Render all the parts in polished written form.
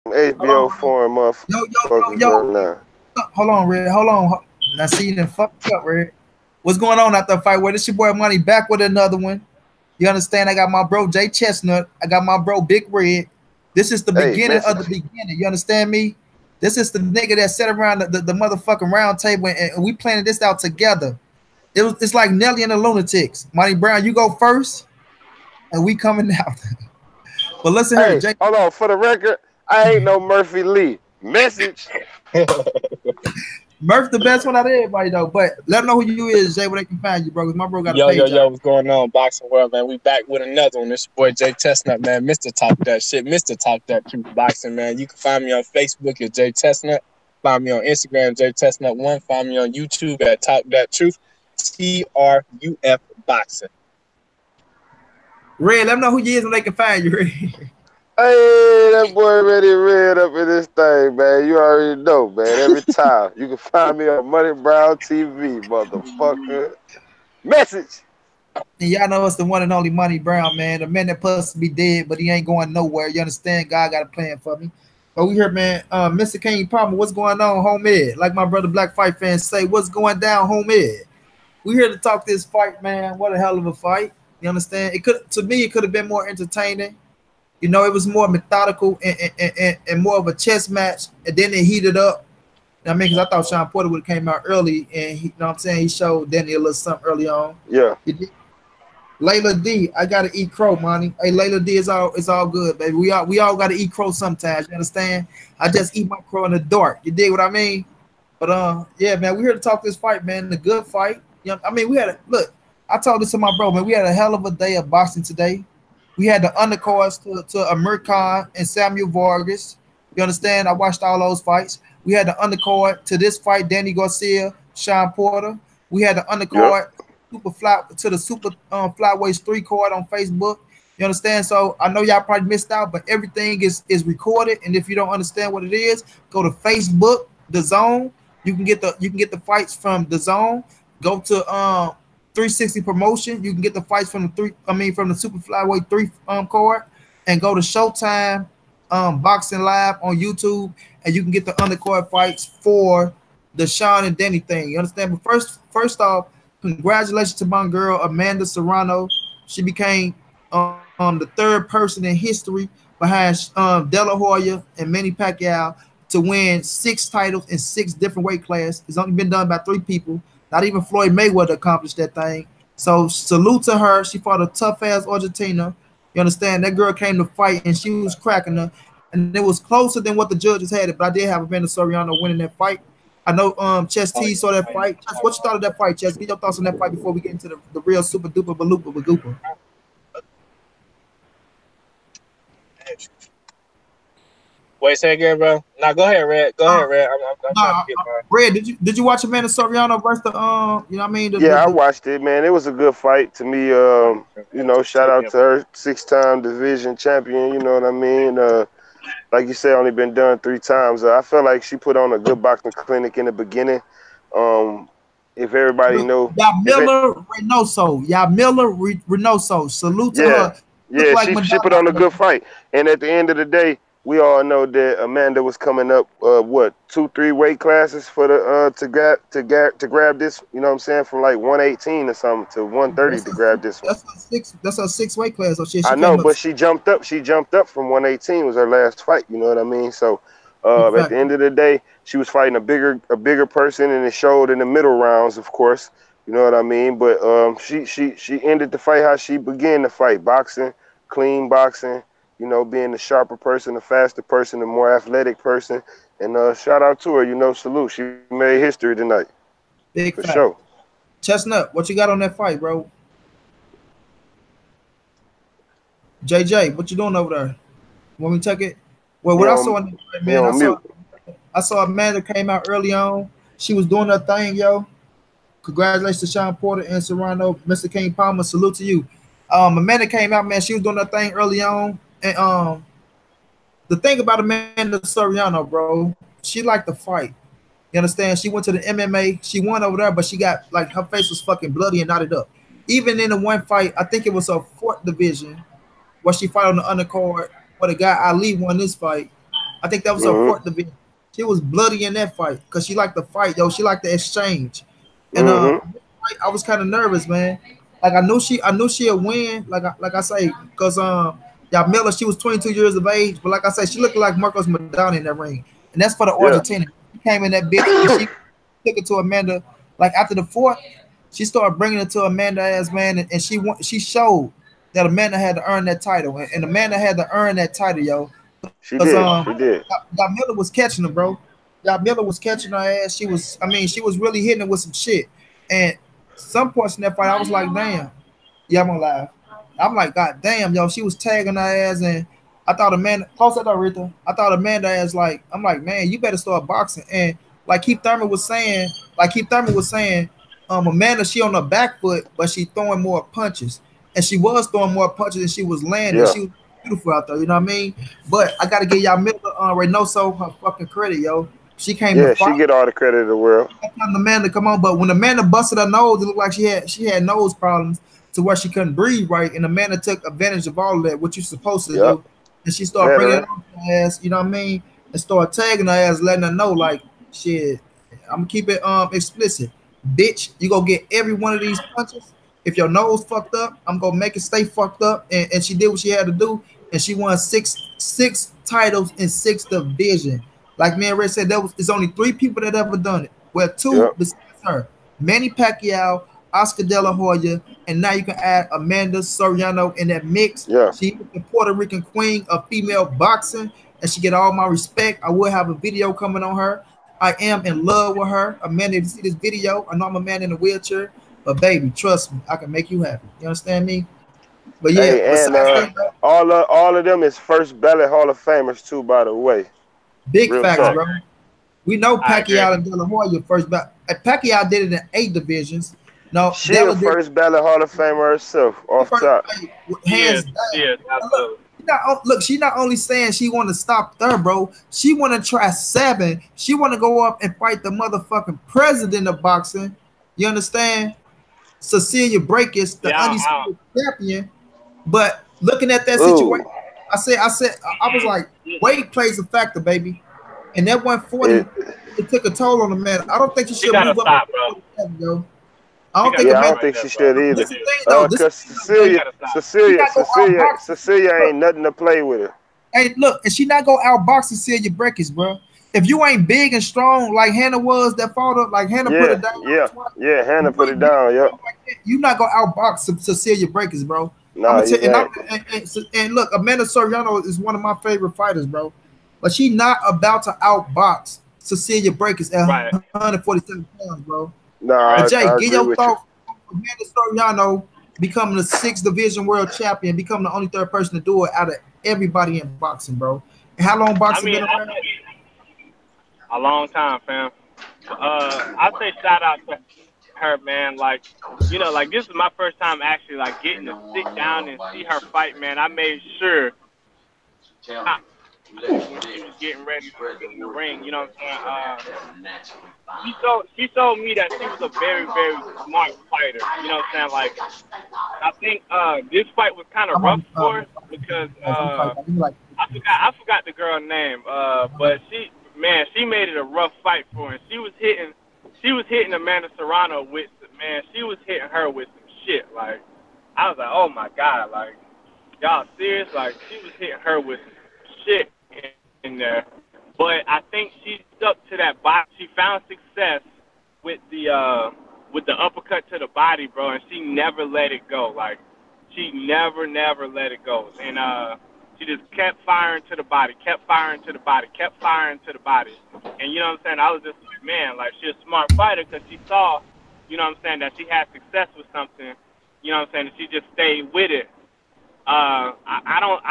Hold HBO on, foreign motherfuckers right now. hold on, Red. Hold on. Now see you done fucked up, Red. What's going on after the fight? Where this your boy Money back with another one? You understand? I got my bro J.Chestnut. I got my bro Big Red. This is the Hey, beginning of the message. beginning. You understand me? This is the nigga that sat around the motherfucking round table and we planning this out together. It's like Nelly and the Lunatics. Monty Brown, you go first, and we coming out. But listen here, Hey, Jay. hold on. For the record, I ain't no Murphy Lee. Message. Murph the best one out of everybody though. But let them know who you is, Jay, where they can find you, bro. Cause my bro got a Yo, yo, page yo, out. what's going on, Boxing World, man? We back with another one. This your boy J.Chestnut, man. Mr. Talk That Shit, Mr. Talk That Truth Boxing, man. You can find me on Facebook at J.Chestnut. Find me on Instagram, J.Chestnut1. Find me on YouTube at Talk That Truth, TRUF Boxing. Red, let them know who you is when they can find you, Red. Hey, that boy ready red up in this thing, man. You already know, man. Every time. You can find me on Money Brown TV, motherfucker. Message. And y'all know it's the one and only Money Brown, man. The man that supposed to be dead, but he ain't going nowhere. You understand? God got a plan for me. But we here, man. Mr. King Palmer, what's going on, homie? Like my brother Black Fight fans say, what's going down, homie? We here to talk this fight, man. What a hell of a fight. You understand? It could, to me, it could have been more entertaining. You know, it was more methodical and more of a chess match, and then it heated up. I mean, because I thought Shawn Porter would have came out early, and he, you know what I'm saying, he showed Danny a little something early on. Yeah. Layla D, I gotta eat crow, Monty. Hey, Layla D, it's all good, baby. We all gotta eat crow sometimes. You understand? I just eat my crow in the dark. You dig what I mean? But yeah, man, we're here to talk this fight, man. The good fight. You know, I mean, we had a look. I told this to my bro, man. We had a hell of a day of boxing today. We had the undercards to Amir Khan and Samuel Vargas. You understand? I watched all those fights. We had the undercard to this fight, Danny Garcia, Shawn Porter. We had the undercard super fly to the super flyweights 3 card on Facebook. You understand? So I know y'all probably missed out, but everything is recorded. And if you don't understand what it is, go to Facebook, the Zone. You can get the fights from the Zone. Go to 360 Promotion. You can get the fights from the super flyweight 3 card, and go to Showtime Boxing Live on YouTube, and you can get the undercard fights for the Shawn and Danny thing. You understand? But first off, congratulations to my girl Amanda Serrano. She became the 3rd person in history behind De La Hoya and Manny Pacquiao to win 6 titles in 6 different weight classes. It's only been done by 3 people. Not even Floyd Mayweather accomplished that thing. So salute to her. She fought a tough ass Argentina. You understand? That girl came to fight and she was cracking her. And it was closer than what the judges had it, but I did have Amanda Soriano winning that fight. I know Chess T saw that fight. Chess, what you thought of that fight, Chess? Get your thoughts on that fight before we get into the real super duper baloopa bagoopa. Wait, say again, bro. Nah, go ahead, Red. Go ahead, Red. I'm trying to get mine. Red, did you watch Amanda Soriano versus the you know what I mean? I watched it, man. It was a good fight to me. You know, shout out to her, 6-time division champion. You know what I mean? Like you said, only been done 3 times. I felt like she put on a good boxing clinic in the beginning. If everybody know, Yamila Reynoso, salute to her. Yeah, like she put on a good fight. And at the end of the day, we all know that Amanda was coming up, 2-3 weight classes for the to grab this. You know what I'm saying? From like 118 or something to 130 to grab this one. That's her 6 weight class. So she I know, but she jumped up. She jumped up from 118. Was her last fight. You know what I mean? So at the end of the day, she was fighting a bigger person, and it showed in the middle rounds, of course. You know what I mean? But she ended the fight how she began the fight, boxing, clean boxing. You know, being the sharper person, the faster person, the more athletic person. And shout out to her, you know, salute. She made history tonight. Big for sure. Chestnut, what you got on that fight, bro? JJ, what you doing over there? Want me to take it? Well, what I saw in the fight, man, I saw Amanda came out early on. She was doing her thing, yo. Congratulations to Shawn Porter and Serrano. Mr. King Palmer, salute to you. Amanda came out, man. She was doing her thing early on. And the thing about Amanda Soriano, bro, she liked the fight. You understand? She went to the MMA. She won over there, but she got, like, her face was fucking bloody and knotted up. Even in the one fight, I think it was her 4th division, where she fought on the undercard, where the guy Ali won this fight. I think that was her fourth division. She was bloody in that fight because she liked the fight, yo. She liked the exchange. And I was kind of nervous, man. Like I knew she'd win. Like I say, because y'all Miller, she was 22 years of age, but like I said, she looked like Marcos Madonna in that ring, and that's for the Yeah. Argentinian. She came in that bitch and she took it to Amanda. Like after the fourth, she started bringing it to Amanda as man, and she showed that Amanda had to earn that title, and Amanda had to earn that title, yo. She Because did. She did. y'all Miller was catching her, bro. Y'all Miller was catching her ass. She was, I mean, she was really hitting her with some shit. And some parts in that fight, I was like, damn. Yeah, I'm gonna lie. I'm like, God damn, yo, she was tagging her ass, and I thought Amanda, close that door, Rita. I thought Amanda ass like, I'm like, man, you better start boxing. And like Keith Thurman was saying, Amanda, she on her back foot, but she throwing more punches. And she was throwing more punches than she was landing. Yeah. She was beautiful out there, you know what I mean? But I gotta give y'all Miller Reynoso her fucking credit, yo. She came to Yeah, fight. she get all the credit in the world. Amanda, come on, but when Amanda busted her nose, it looked like she had nose problems to where she couldn't breathe right, and Amanda took advantage of all of that, what you're supposed to do, and she started bringing it on her ass, you know what I mean, and started tagging her ass, letting her know like, shit, I'm gonna keep it explicit, bitch, you gonna get every one of these punches. If your nose fucked up, I'm gonna make it stay fucked up, and she did what she had to do, and she won six titles in 6 divisions. Like me and Red said, it's only 3 people that ever done it. Well, 2 besides her, Manny Pacquiao, Oscar De La Hoya, and now you can add Amanda Soriano in that mix. Yeah. She is the Puerto Rican queen of female boxing, and she get all my respect. I will have a video coming on her. I am in love with her. Amanda, if you see this video, I know I'm a man in a wheelchair, but baby, trust me, I can make you happy. You understand me? But yeah, Hey, and all of them is first ballot Hall of Famers too, by the way. Big Real facts, talk. bro. We know Pacquiao and De La Hoya first, but Pacquiao did it in 8 divisions. No, she a first ballot Hall of Famer herself, off top. Hands down. Yes, absolutely. Look, she not only saying she want to stop there, bro. She want to try 7. She want to go up and fight the motherfucking president of boxing. You understand? Cecilia Brækhus, the undisputed champion. But looking at that situation, I was like, weight plays a factor, baby. And that 140, it took a toll on the man. I don't think she should move up. Bro. I don't think she should either. Because Cecilia ain't nothing to play with her. Hey, look, and she not gonna outbox Cecilia Brækhus, bro. If you ain't big and strong like Hannah was, that fought up, like Hannah put it down. Yeah, Hannah put it down. Yeah, you not gonna outbox Cecilia Brækhus, bro. Nah, and look, Amanda Soriano is one of my favorite fighters, bro. But she not about to outbox Cecilia Brækhus at 147 pounds, bro. Nah, but Jay, I get your thoughts. Amanda Soriano becoming the 6th division world champion, becoming the only 3rd person to do it out of everybody in boxing, bro. And how long boxing been around? A long time, fam. I say shout out to her, man. Like, you know, like this is my first time actually like getting to sit down and see her fight, man. I made sure when she was getting ready to get in the ring, you know what I'm saying? She showed me that she was a very, very smart fighter. You know what I'm saying? Like, I think this fight was kind of rough for her because I forgot the girl's name, but she made it a rough fight for her. She was hitting Amanda Serrano with, man, she was hitting her with some shit. Like, I was like, oh my God, like, y'all serious? Like, she was hitting her with some shit in there. But I think she stuck to that body. She found success with the uppercut to the body, bro, and she never let it go. Like, she never let it go. And she just kept firing to the body, kept firing to the body, kept firing to the body. And you know what I'm saying? I was just like, man, like, she's a smart fighter because she saw, you know what I'm saying, that she had success with something, you know what I'm saying, and she just stayed with it. I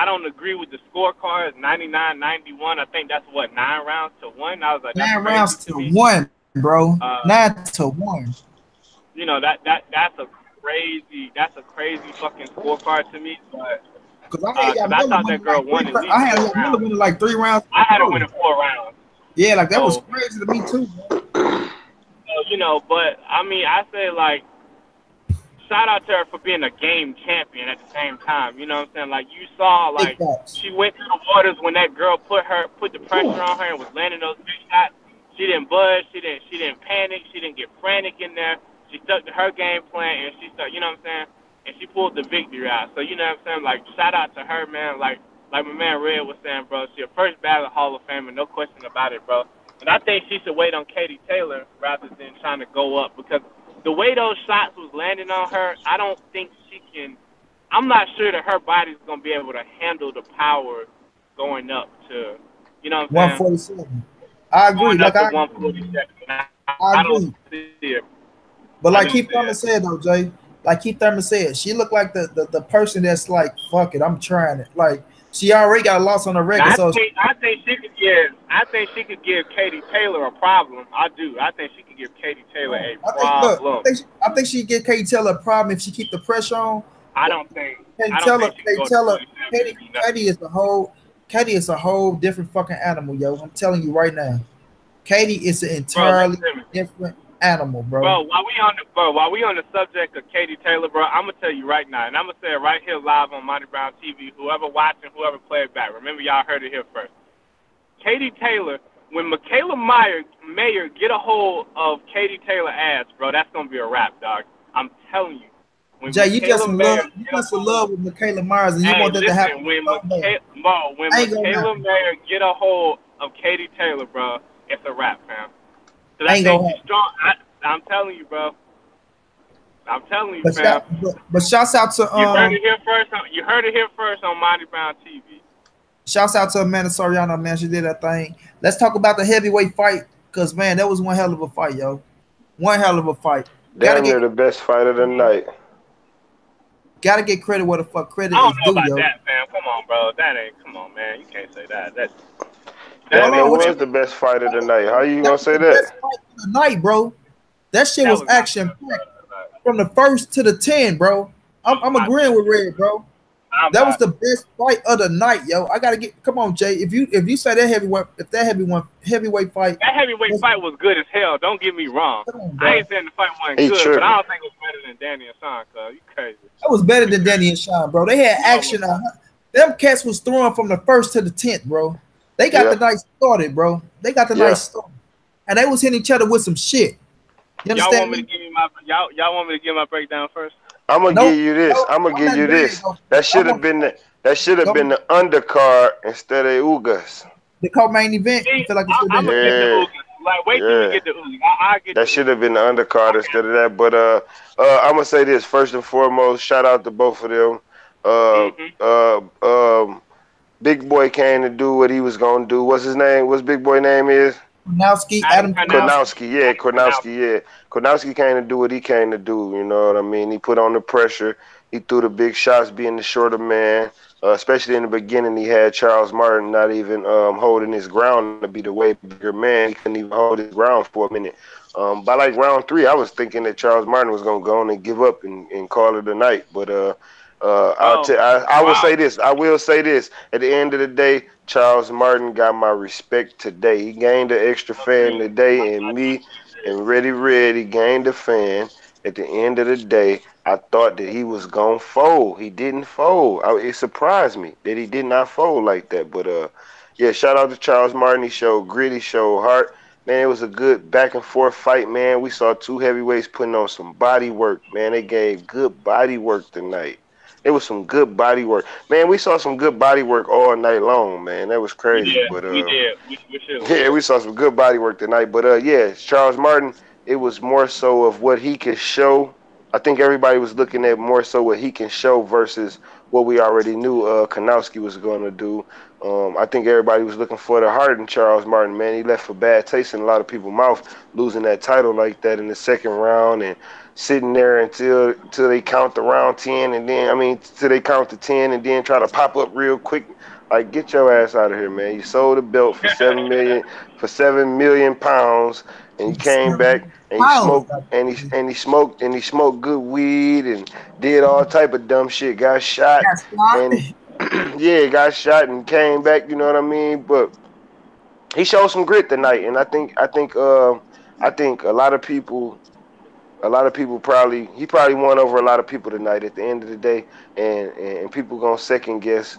don't agree with the scorecard, 99-91. I think that's what, 9 rounds to 1. I was like, 9 rounds to 1, bro. 9 to 1. You know, that's a crazy fucking scorecard to me. But I thought that girl won at least. I had Miller winning like 3 rounds. I had her winning 4 rounds. Yeah, like that was crazy to me too, bro. You know, but I mean, I say like shout out to her for being a game champion at the same time. You know what I'm saying? Like you saw, Big like facts. she went through the waters when that girl put the pressure on her and was landing those big shots. She didn't budge. She didn't panic. She didn't get frantic in there. She stuck to her game plan and she stuck. You know what I'm saying? And she pulled the victory out. So you know what I'm saying? Like shout out to her, man. Like my man Red was saying, bro. She a first ballot Hall of Famer, no question about it, bro. And I think she should wait on Katie Taylor rather than trying to go up because the way those shots was landing on her, I don't think she can. I'm not sure that her body's gonna be able to handle the power going up to, you know what I'm saying? 147. I agree. Going Like up to I 147. I I don't agree. see it. I But don't like see Keith it. Thurman said though, Jay, like Keith Thurman said, she looked like the person that's like, fuck it, I'm trying it. Like she already got a loss on the record, Now, so I think she could give Katie Taylor a problem. I do. I think she could give Katie Taylor a I think look, problem. I think she get Katie Taylor a problem if she keep the pressure on. I But don't think Katie I don't Taylor, think she can Katie go to Taylor, 47 Katie, and be nothing. Katie is a whole different fucking animal, yo. I'm telling you right now. Katie is an Bro, entirely listen. different animal, bro. While we on the subject of Katie Taylor, bro, I'm gonna tell you right now, and I'm gonna say it right here live on Monty Brown TV. Whoever watching, whoever play it back, remember y'all heard it here first. Katie Taylor, when Michaela Mayer get a hold of Katie Taylor ass, bro, that's gonna be a wrap, dog. I'm telling you. When Jay, you just Michaela in Mayer love. You get a just in hold, love with Michaela Myers, and you hey, want that to happen listen, when so bad. I ain't gonna Michaela happen. Mayer get a hold of Katie Taylor, bro, it's a wrap, fam. Cause I Ain't think gonna she's happen. strong. I'm telling you, bro. I'm telling you, But fam. shouts out to You heard it here first. You heard it here first on Monty Brown TV. shouts out to Amanda Soriano, man. She did that thing. Let's talk about the heavyweight fight, cause man, that was one hell of a fight, yo. One hell of a fight. Gotta Damn get near the best fight of the night. gotta get credit where the fuck credit I don't is know due, about yo. that, fam. Come on, bro. That ain't. Come on, man. You can't say that. That Damn Hold near on, what you was ain't. the mean? best fight of the night. How you That gonna was say the that? best fight of the night, bro. That shit That was was not the action best packed part of the night. from the first to the 10, bro. I'm I'm agreeing with Red, bro. I'm That was not. the best fight of the night, yo. I gotta get. Come on, Jay. If you say that heavyweight fight, That heavyweight that's, fight was good as hell. Don't get me wrong. come on, I bro. ain't saying the fight wasn't He good, but I tripping. don't think it was better than Danny and Shawn. Cause you crazy. That was better than Danny and Shawn, bro. They had No, action. Them cats was throwing from the first to the 10th, bro. They got Yeah, the night started, bro. They got the night yeah. started, and they was hitting each other with some shit. You y'all want understand me to me? give me my y'all want me to give my breakdown first? I'm gonna No, give you this. no. I'm gonna I'm give letting you Red this. go. That I should have want been go the undercard instead of Ugas. the co-main event. You See, feel like it should have I'm been gonna get the Yeah, Ugas. Like, wait till we yeah. get the Ugas. I get the That should Ugas. have been the undercard Okay. instead of that. But I'm gonna say this first and foremost. Shout out to both of them. Uh, Mhm. uh, Big Boy came to do what he was gonna do. What's his name? What's Big Boy name is? Nowski, Adam Adam Karnowski. Kornowski, yeah, Adam Karnowski. Kornowski, yeah. Kornowski came to do what he came to do, you know what I mean? He put on the pressure. He threw the big shots being the shorter man. Especially in the beginning, he had Charles Martin not even holding his ground to be the way bigger man. He couldn't even hold his ground for a minute. By like round three, I was thinking that Charles Martin was going to go on and give up and call it a night. But Bro, I will wow. say this. I will say this. At the end of the day, Charles Martin got my respect today. He gained an extra fan Agreed. today, and me and Ready Red, he gained a fan. At the end of the day, I thought that he was gonna fold. He didn't fold. It surprised me that he did not fold like that. But yeah, shout out to Charles Martin. He showed grit. He showed heart. Man, it was a good back and forth fight, man. We saw two heavyweights putting on some body work, man. They gave good body work tonight. It was some good body work. Man, we saw some good body work all night long, man. That was We crazy. did. But We did. We surely yeah, did. we saw some good body work tonight. But yeah, Charles Martin, it was more so of what he could show. I think everybody was looking at more so what he can show versus what we already knew Kanowski was going to do. I think everybody was looking for the heart in Charles Martin, man. He left a bad taste in a lot of people's mouth losing that title like that in the second round and sitting there until they count the round 10 and then I mean till they count the 10 and then try to pop up real quick. Like, get your ass out of here, man. You sold the belt for 7 million pounds, and you came back and you Miles. smoked and he smoked good weed and did all type of dumb shit. Got shot That's not. and yeah, got shot and came back. You know what I mean? But he showed some grit tonight, and I think a lot of people A lot of people he probably won over a lot of people tonight at the end of the day, and people gonna second guess,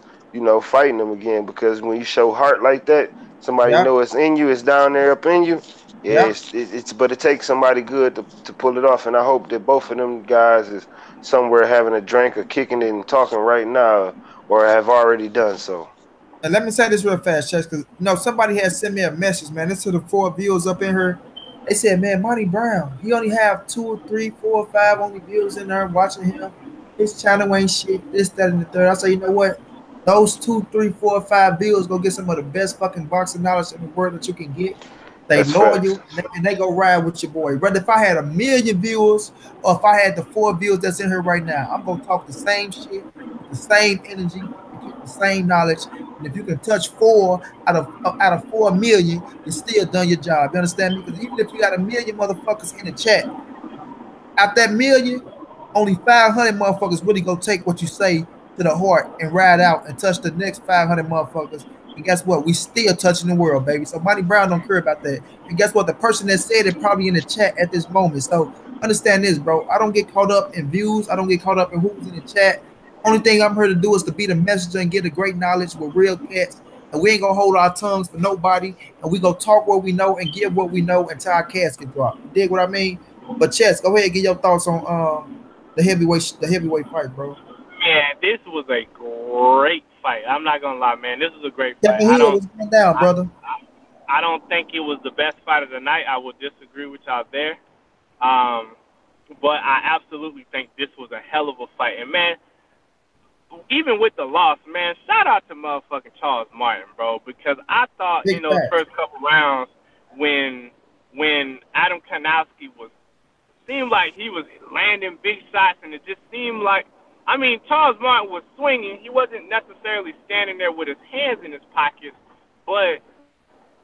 fighting him again, because when you show heart like that, somebody Yeah, know it's in you, it's down there up in you. Yeah, yeah. it's but it takes somebody good to pull it off, and I hope that both of them guys is somewhere having a drink or kicking it and talking right now, or have already done so. And let me say this real fast, Chess, because somebody had sent me a message, man. This to the 4 viewers up in here. They said, man, Monty Brown, he only have 2 or 3, 4 or 5 only viewers in there watching him. His channel ain't shit, this, that, and the third. I say, you know what? Those 2, 3, 4, 5 viewers go get some of the best fucking boxing knowledge in the world that you can get. They That's loyal facts. and they go ride with your boy. Brother, if I had 1 million viewers or if I had the 4 viewers that's in here right now, I'm gonna talk the same shit with the same energy and keep the same knowledge. And if you can touch 4 out of 4 million, you still done your job. You understand me? Because even if you got 1 million motherfuckers in the chat, out that million, only 500 motherfuckers really go take what you say to the heart and ride out and touch the next 500 motherfuckers. And guess what? We still touching the world, baby. So Monty Brown don't care about that. And guess what? The person that said it probably in the chat at this moment. So understand this, bro. I don't get caught up in views. I don't get caught up in who's in the chat. Only thing I'm here to do is to be the messenger and get the great knowledge with real cats. And we ain't gonna hold our tongues for nobody. And we gonna talk what we know and give what we know until our casket drop. You dig what I mean? But Chess, go ahead and get your thoughts on the heavyweight fight, bro. Man, this was a great fight. I'm not gonna lie, man. This was a great fight. Kevin Hill was going down, I, brother. I don't think it was the best fight of the night. I would disagree with y'all there. But I absolutely think this was a hell of a fight. And man, even with the loss, man, shout out to motherfucking Charles Martin, bro, because I thought Big in those fact. first couple rounds when Adam Kanowski was seemed like he was landing big shots, and it just seemed like, I mean, Charles Martin was swinging. He wasn't necessarily standing there with his hands in his pockets, but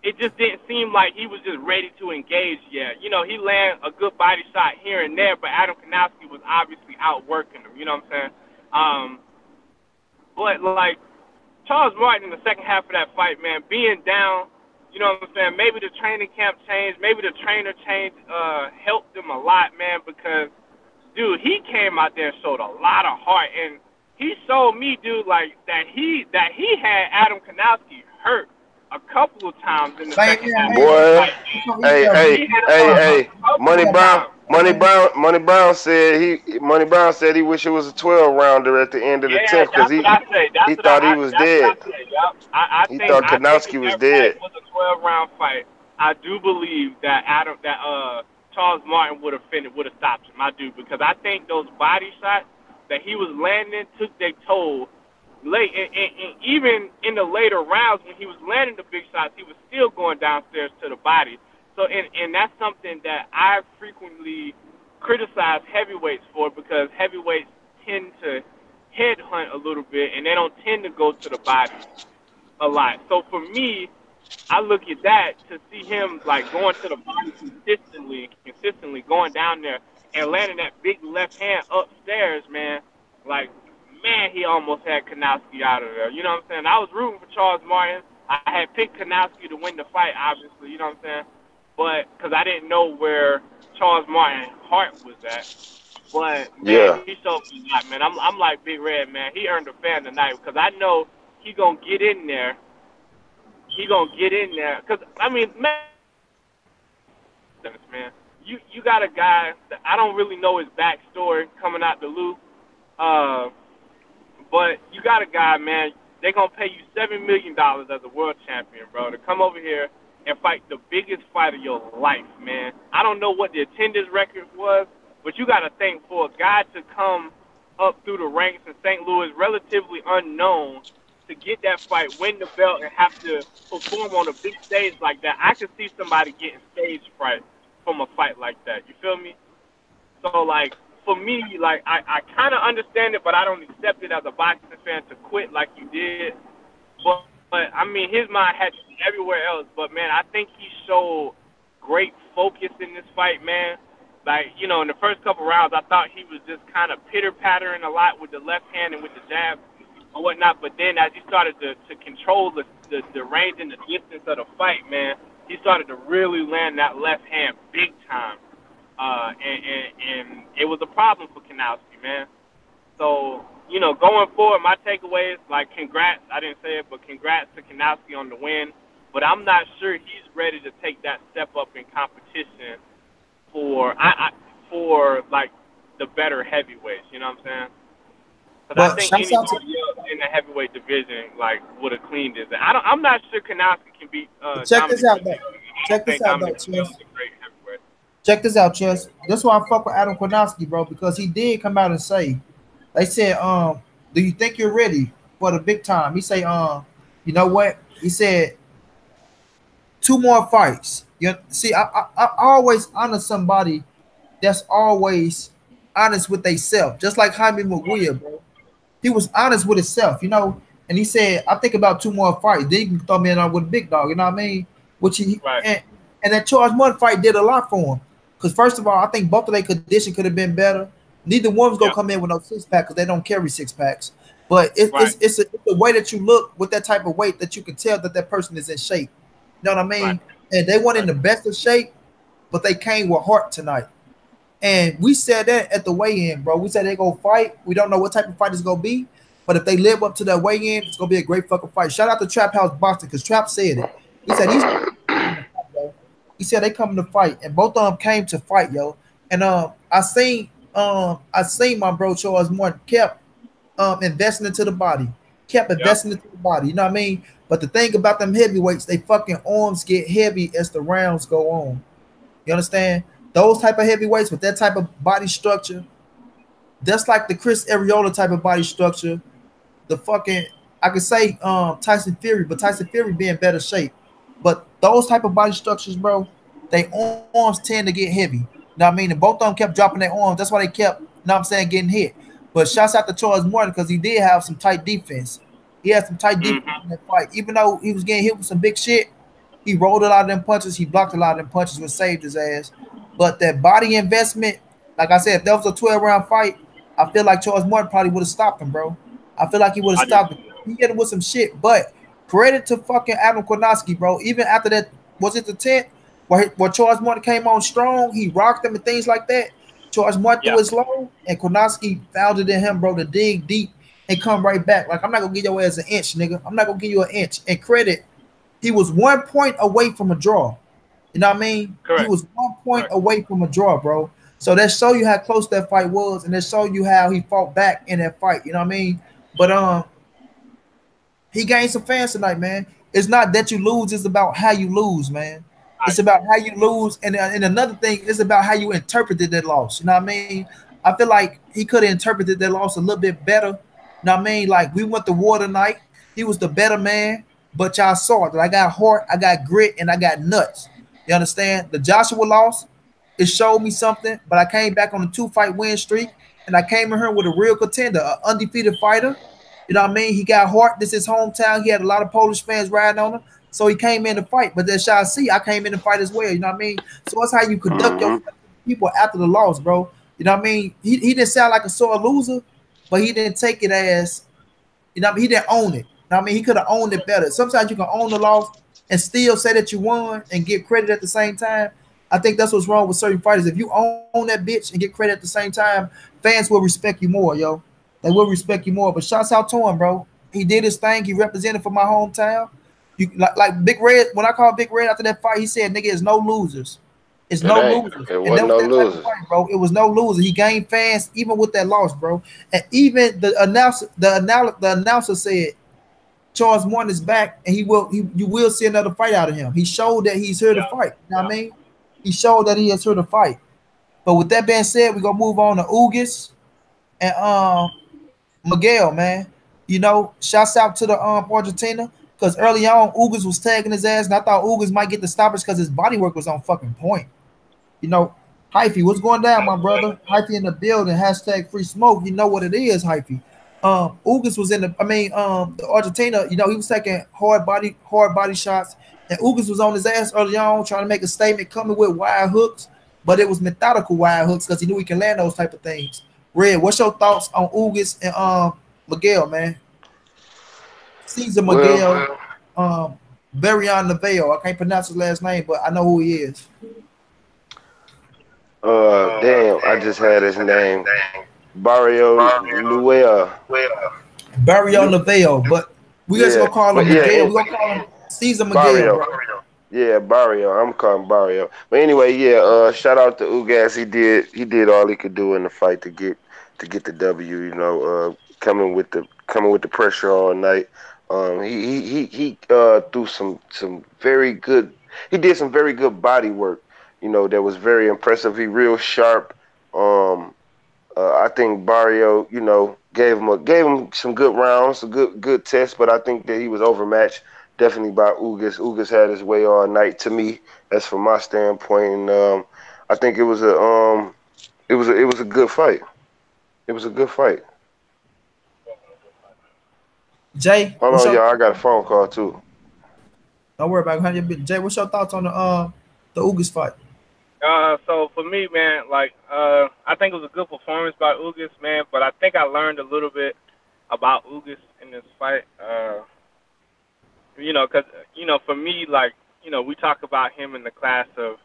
it just didn't seem like he was just ready to engage yet. He landed a good body shot here and there, but Adam Kanowski was obviously outworking him. You know what I'm saying? But like Charles Martin in the second half of that fight, man, being down, you know what I'm saying? Maybe the training camp changed, maybe the trainer changed, helped him a lot, man, because dude, he came out there and showed a lot of heart, and he showed me, dude, like that he had Adam Kanowski hurt a couple of times in the Same second here, half of man. that Boy, fight. hey, hey, He had him hey, hurt hey, a couple of times. Money Brown said he wish it was a 12 rounder at the end of the Yeah, 10th, because that's what I say. he thought he was That's what I dead. say. Yep. I He think thought if Kanowski was that fight dead. was a 12-round fight, I do believe that Charles Martin would have stopped him. I do, because I think those body shots that he was landing took their toll late, and even in the later rounds when he was landing the big shots, he was still going downstairs to the body. So, and that's something that I frequently criticize heavyweights for, because heavyweights tend to headhunt a little bit, and they don't tend to go to the body a lot. So for me, I look at that to see him like going to the body consistently going down there and landing that big left hand upstairs, man. Like, man, he almost had Kanowski out of there. You know what I'm saying? I was rooting for Charles Martin. I had picked Kanowski to win the fight, obviously. You know what I'm saying? But because I didn't know where Charles Martin's heart was at. But man, Yeah, he showed me a lot, man. I'm like Big Red, man. He earned a fan tonight because I know he gonna get in there. He gonna get in there because I mean, man, you got a guy that I don't really know his backstory coming out the loop, but you got a guy, man. They gonna pay you $7 million as a world champion, bro, to come over here and fight the biggest fight of your life, man. I don't know what the attendance record was, but you got to think, for a guy to come up through the ranks in St. Louis, relatively unknown, to get that fight, win the belt, and have to perform on a big stage like that, I could see somebody getting stage fright from a fight like that. You feel me? So, like, for me, like, I kind of understand it, but I don't accept it as a boxing fan to quit like you did. But I mean, his mind had to be everywhere else. But, man, I think he showed great focus in this fight, man. Like, you know, in the first couple rounds, I thought he was just kind of pitter-pattering a lot with the left hand and with the jab or whatnot. But then as he started to control the range and the distance of the fight, man, he started to really land that left hand big time. and it was a problem for Kanowski, man. So, going forward, my takeaways, like, congrats. I didn't say it, but congrats to Kanowski on the win. But I'm not sure he's ready to take that step up in competition for like the better heavyweights. You know what I'm saying? Because I But think shouts out to anybody else in the heavyweight division like would have cleaned it. I'm not sure Kanowski can beat check this Dominic out though. Cruz. I Check don't this think out though, Dominic Cruz Chess. is a great heavyweight. Check this out, Chess. That's why I fuck with Adam Kwanowski, bro, because he did come out and say, they said, do you think you're ready for the big time? He say, you know what? He said, two more fights. You see, I always honor somebody that's always honest with themselves, just like Jaime Maguire, bro. He was honest with himself, and he said, I think about two more fights. Then you can throw me in on with a big dog, you know what I mean? Which he Right. and that Charles Martin fight did a lot for him. Because first of all, I think both of their condition could have been better. Neither one's gonna Yep. come in with no six pack because they don't carry six packs. But Right. it's the way that you look with that type of weight that you can tell that that person is in shape. You know what I Right. mean? And they weren't in Right. the best of shape, but they came with heart tonight. And we said that at the weigh-in, bro. We said they go fight. We don't know what type of fight it's gonna be, but if they live up to that weigh-in, it's gonna be a great fucking fight. Shout out to Trap House Boxing because Trap said it. He said he's coming to fight, bro. He said they coming to fight, and both of them came to fight, yo. And I seen my bro Charles Morton kept investing into the body, kept Yep. investing into the body. You know what I mean? But the thing about them heavyweights, they fucking arms get heavy as the rounds go on. You understand? Those type of heavyweights with that type of body structure, that's like the Chris Arreola type of body structure. The fucking I could say Tyson Fury, but Tyson Fury be in better shape. But those type of body structures, bro, they arms tend to get heavy. You know what I mean? And both of them kept dropping their arms. That's why they kept, you know what I'm saying, getting hit. But shouts out to Charles Morton because he did have some tight defense. He had some tight defense Mm-hmm. in that fight. Even though he was getting hit with some big shit, he rolled a lot of them punches. He blocked a lot of them punches, which saved his ass. But that body investment, like I said, if that was a 12-round fight, I feel like Charles Morton probably would have stopped him, bro. I feel like he would have I do. stopped him. He hit him with some shit. But credit to fucking Adam Kwanowski, bro. Even after that, was it the 10th? Where Charles Morton came on strong, he rocked him and things like that. Charles Martin threw Yeah. his low, and Kwanowski found it in him, bro, to dig deep and come right back. Like, I'm not gonna give your ass an inch, nigga. I'm not gonna give you an inch. And credit, he was 1 point away from a draw. You know what I mean? He Correct. was 1 point Correct. away from a draw, bro. So that show you how close that fight was, and that show you how he fought back in that fight. You know what I mean? But he gained some fans tonight, man. It's not that you lose; it's about how you lose, man. I It's about how you lose, and another thing is about how you interpreted that loss. You know what I mean? I feel like he could have interpreted that loss a little bit better. You know what I mean? Like we went to war tonight. He was the better man, but y'all saw that I got heart, I got grit, and I got nuts. You understand? The Joshua loss, it showed me something, but I came back on a 2-fight win streak, and I came in here with a real contender, an undefeated fighter. You know what I mean? He got heart. This is his hometown. He had a lot of Polish fans riding on him. So he came in to fight. But then shall see, I came in to fight as well. You know what I mean? So that's how you conduct Mm-hmm. your people after the loss, bro. You know what I mean? He didn't sound like a sore loser, but he didn't take it as, you know what I mean? He didn't own it. You know what I mean? He could have owned it better. Sometimes you can own the loss and still say that you won and get credit at the same time. I think that's what's wrong with certain fighters. If you own that bitch and get credit at the same time, fans will respect you more, yo. They will respect you more. But shouts out to him, bro. He did his thing. He represented for my hometown. You like Big Red. When I called Big Red after that fight, he said, "Nigga, it's no losers. It's It no ain't. losers." It And that wasn't was no that type of losers. fight, bro. It was no loser. He gained fans even with that loss, bro. And even the announcer said Charles Morton is back, and you will see another fight out of him. He showed that he's here to Yeah. fight. You know what Yeah. I mean? He showed that he is here to fight. But with that being said, we're gonna move on to Ugas and Miguel, man. You know, shouts out to the Argentina. Because early on, Ugas was tagging his ass, and I thought Ugas might get the stoppers because his body work was on fucking point. You know, Hyphy, what's going down, my brother? Hyphy in the building, hashtag free smoke. You know what it is, Hyphy. Ugas was in the Argentina, you know, he was taking hard body shots. And Ugas was on his ass early on, trying to make a statement, coming with wide hooks, but it was methodical wide hooks because he knew he can land those type of things. Red, what's your thoughts on Ugas and Miguel, man? Caesar Well, Miguel, Barion Navarro. I can't pronounce his last name, but I know who he is. Damn, I just had his name. Barrio Nuea. Barrio Nu- Neville, but we just yeah, gonna call but him yeah, Miguel. We gonna call him Caesar Miguel, Barrio. bro. Yeah, Barrio. I'm calling Barrio. But anyway, yeah. Shout out to Ugas. He did all he could do in the fight to get the W. You know, coming with the pressure all night. He threw some very good. He did some very good body work. You know, that was very impressive. He real sharp. Um, I think Barrio, gave him some good rounds, a good test, but I think that he was overmatched definitely by Ugas. Ugas had his way all night to me. That's from my standpoint, and I think it was a good fight. It was a good fight. Jay, Hold what's on, your y'all. I got a phone call too. don't worry about it. Jay, what's your thoughts on the Ugas fight? So for me, man, like I think it was a good performance by Ugas, man. But I think I learned a little bit about Ugas in this fight. Because for me, like we talk about him in the class of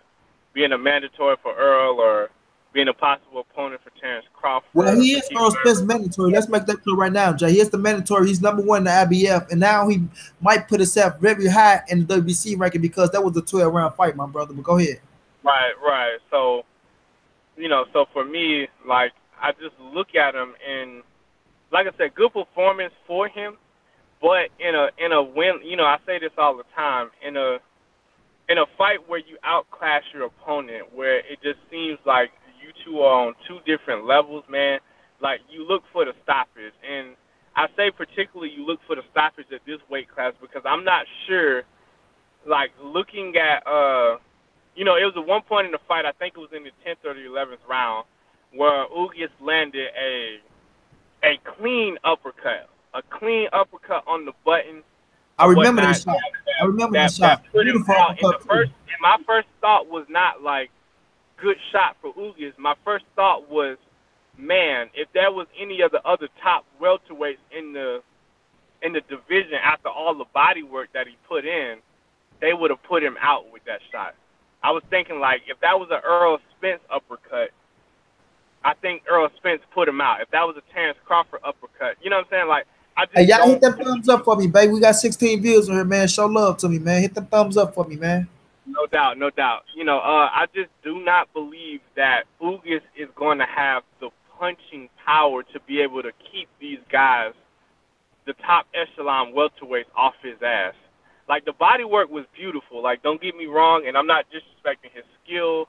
being a mandatory for Earl or being a possible opponent for Terrence Well, Crawford. he is Earl Spence mandatory. Let's make that clear right now, Jay. He is the mandatory. He's number one in the IBF, and now he might put himself very high in the WBC ranking because that was a 12-round fight, my brother. But go ahead. Right, right. So so for me, like I just look at him and, like I said, good performance for him. But in a win, I say this all the time. In a fight where you outclass your opponent, where it just seems like you two are on two different levels, man. Like you look for the stoppage, and I say particularly you look for the stoppage at this weight class because I'm not sure. Like looking at it was at one point in the fight. I think it was in the 10th or the 11th round where Ugas landed a clean uppercut on the button I or remember that whatnot. shot. I remember that That shot. put him Beautiful out. uppercut too. And my first thought was not like good shot for Ugas. My first thought was, man, if there was any of the other top welterweights in the division after all the body work that he put in, they would have put him out with that shot. I was thinking like if that was an Earl Spence uppercut, I think Earl Spence put him out. If that was a Terrence Crawford uppercut, you know what I'm saying? Like I Hey, just y'all hit don't. them thumbs up for me, baby. We got 16 views on here, man. Show love to me, man. Hit them thumbs up for me, man. No doubt, no doubt. I just do not believe that Ugas is going to have the punching power to be able to keep these guys, the top echelon welterweights, off his ass. Like the body work was beautiful. Like don't get me wrong, and I'm not disrespecting his skill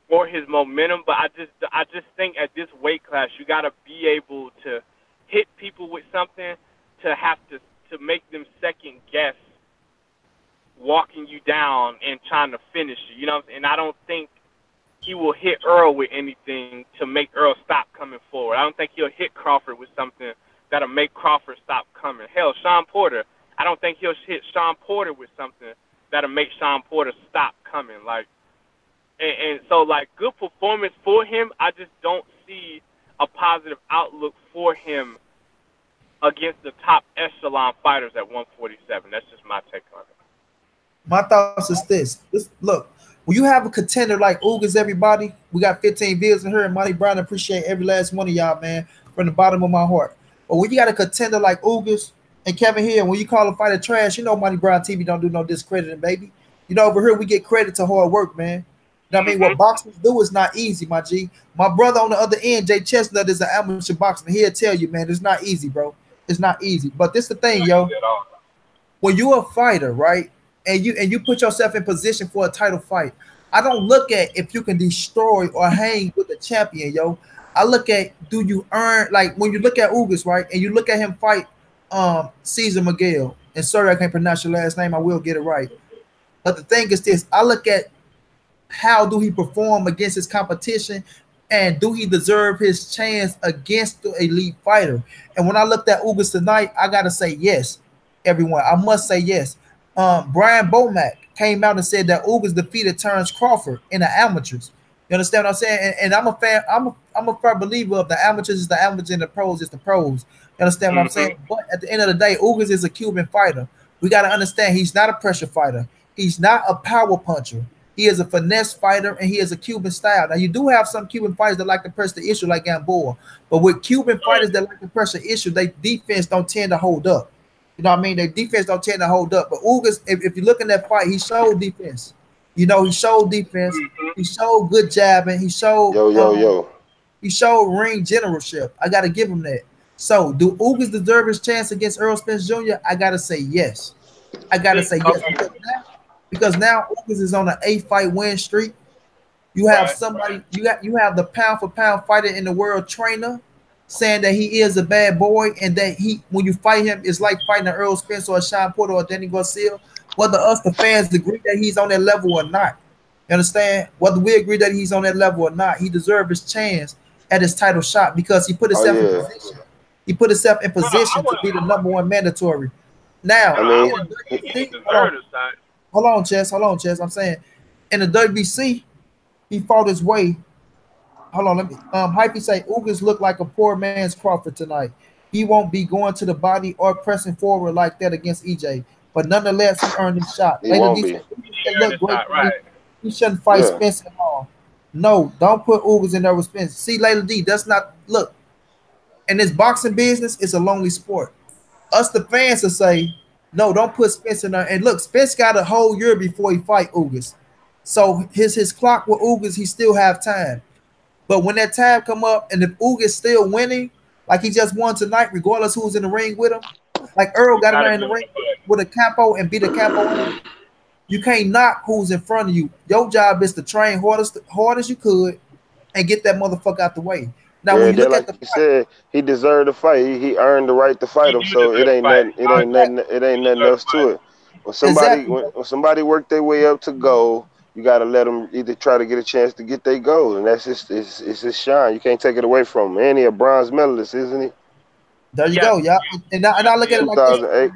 or his momentum, but I just think at this weight class you got to be able to hit people with something to have to make them second guess walking you down and trying to finish you. You know what I'm saying? And I don't think he will hit Earl with anything to make Earl stop coming forward. I don't think he'll hit Crawford with something that'll make Crawford stop coming. Hell, Shawn Porter, I don't think he'll hit Shawn Porter with something that'll make Shawn Porter stop coming. Like, and so, like, good performance for him. I just don't see a positive outlook for him against the top echelon fighters at 147. That's just my take on it. My thoughts is this. Look, when you have a contender like Ugas, everybody, we got 15 views in here, and Monty Brown, appreciate every last one of y'all, man, from the bottom of my heart. But when you got a contender like Ugas and Kevin Hill, when you call a fighter trash, you know Monty Brown TV don't do no discrediting, baby. You know, over here we get credit to hard work, man. You know what I mean? What boxers do is not easy, my G. My brother on the other end, J.Chestnut, is an amateur boxer. He'll tell you, man, it's not easy, bro. It's not easy. But this the thing, yo. When you're a fighter, right, and you put yourself in position for a title fight, I don't look at if you can destroy or hang with the champion, yo. I look at do you earn, like when you look at Ugas, right, and you look at him fight Caesar Miguel, and sorry I can't pronounce your last name, I will get it right. But the thing is this, I look at how do he perform against his competition, and do he deserve his chance against the elite fighter? And when I looked at Ugas tonight, I gotta say yes, everyone. I must say yes. Brian Bomack came out and said that Ugas defeated Terrence Crawford in the amateurs. You understand what I'm saying? And I'm a fan. I'm a firm believer of the amateurs is the amateurs and the pros is the pros. You understand what I'm saying? But at the end of the day, Ugas is a Cuban fighter. We got to understand he's not a pressure fighter. He's not a power puncher. He is a finesse fighter, and he is a Cuban style. Now, you do have some Cuban fighters that like to press the issue like Gamboa, but with Cuban fighters that like to press the issue, their defense don't tend to hold up. You know what I mean? Their defense don't tend to hold up. But Ugas, if you look in that fight, he showed defense. You know, he showed defense. He showed good jabbing. Yo, yo, yo. He showed ring generalship. I got to give him that. So, do Ugas deserve his chance against Earl Spence Jr.? I got to say yes. I got to say yes. Because now Ugas is on an 8-fight win streak. You have somebody, you have the pound for pound fighter in the world trainer saying that he is a bad boy, and that when you fight him, it's like fighting an Earl Spence or a Shawn Porter or Danny Garcia. Whether us, the fans, agree that he's on that level or not. You understand? Whether we agree that he's on that level or not, he deserves his chance at his title shot because he put himself in position. He put himself in position to be the #1 mandatory. Now, hold on, Chess. I'm saying in the WBC, he fought his way. Hold on, let me Hypey say Ugas looked like a poor man's Crawford tonight. He won't be going to the body or pressing forward like that against EJ. But nonetheless, he earned his shot. He won't be. Look great. He shouldn't fight Spence at all. No, don't put Ugas in there with Spence. See, Layla D, that's not look. In this boxing business, it's a lonely sport. Us, the fans, will say, no, don't put Spence in there. And look, Spence got a whole year before he fight Ugas. So his clock with Ugas, he still have time. But when that time come up, and if Ugas still winning, like he just won tonight, regardless who's in the ring with him, like Earl got in the ring with a capo and beat a capo, you can't knock who's in front of you. Your job is to train hard as you could and get that motherfucker out the way. Now, when you look at the fight, said, he deserved to fight. He earned the right to fight him. So it ain't nothing else to it. When somebody work their way up to goal, you got to let them either try to get a chance to get their goal, and that's just it's his shine. You can't take it away from him. And he a bronze medalist, isn't he? There you go, y'all. And I look at it like this. I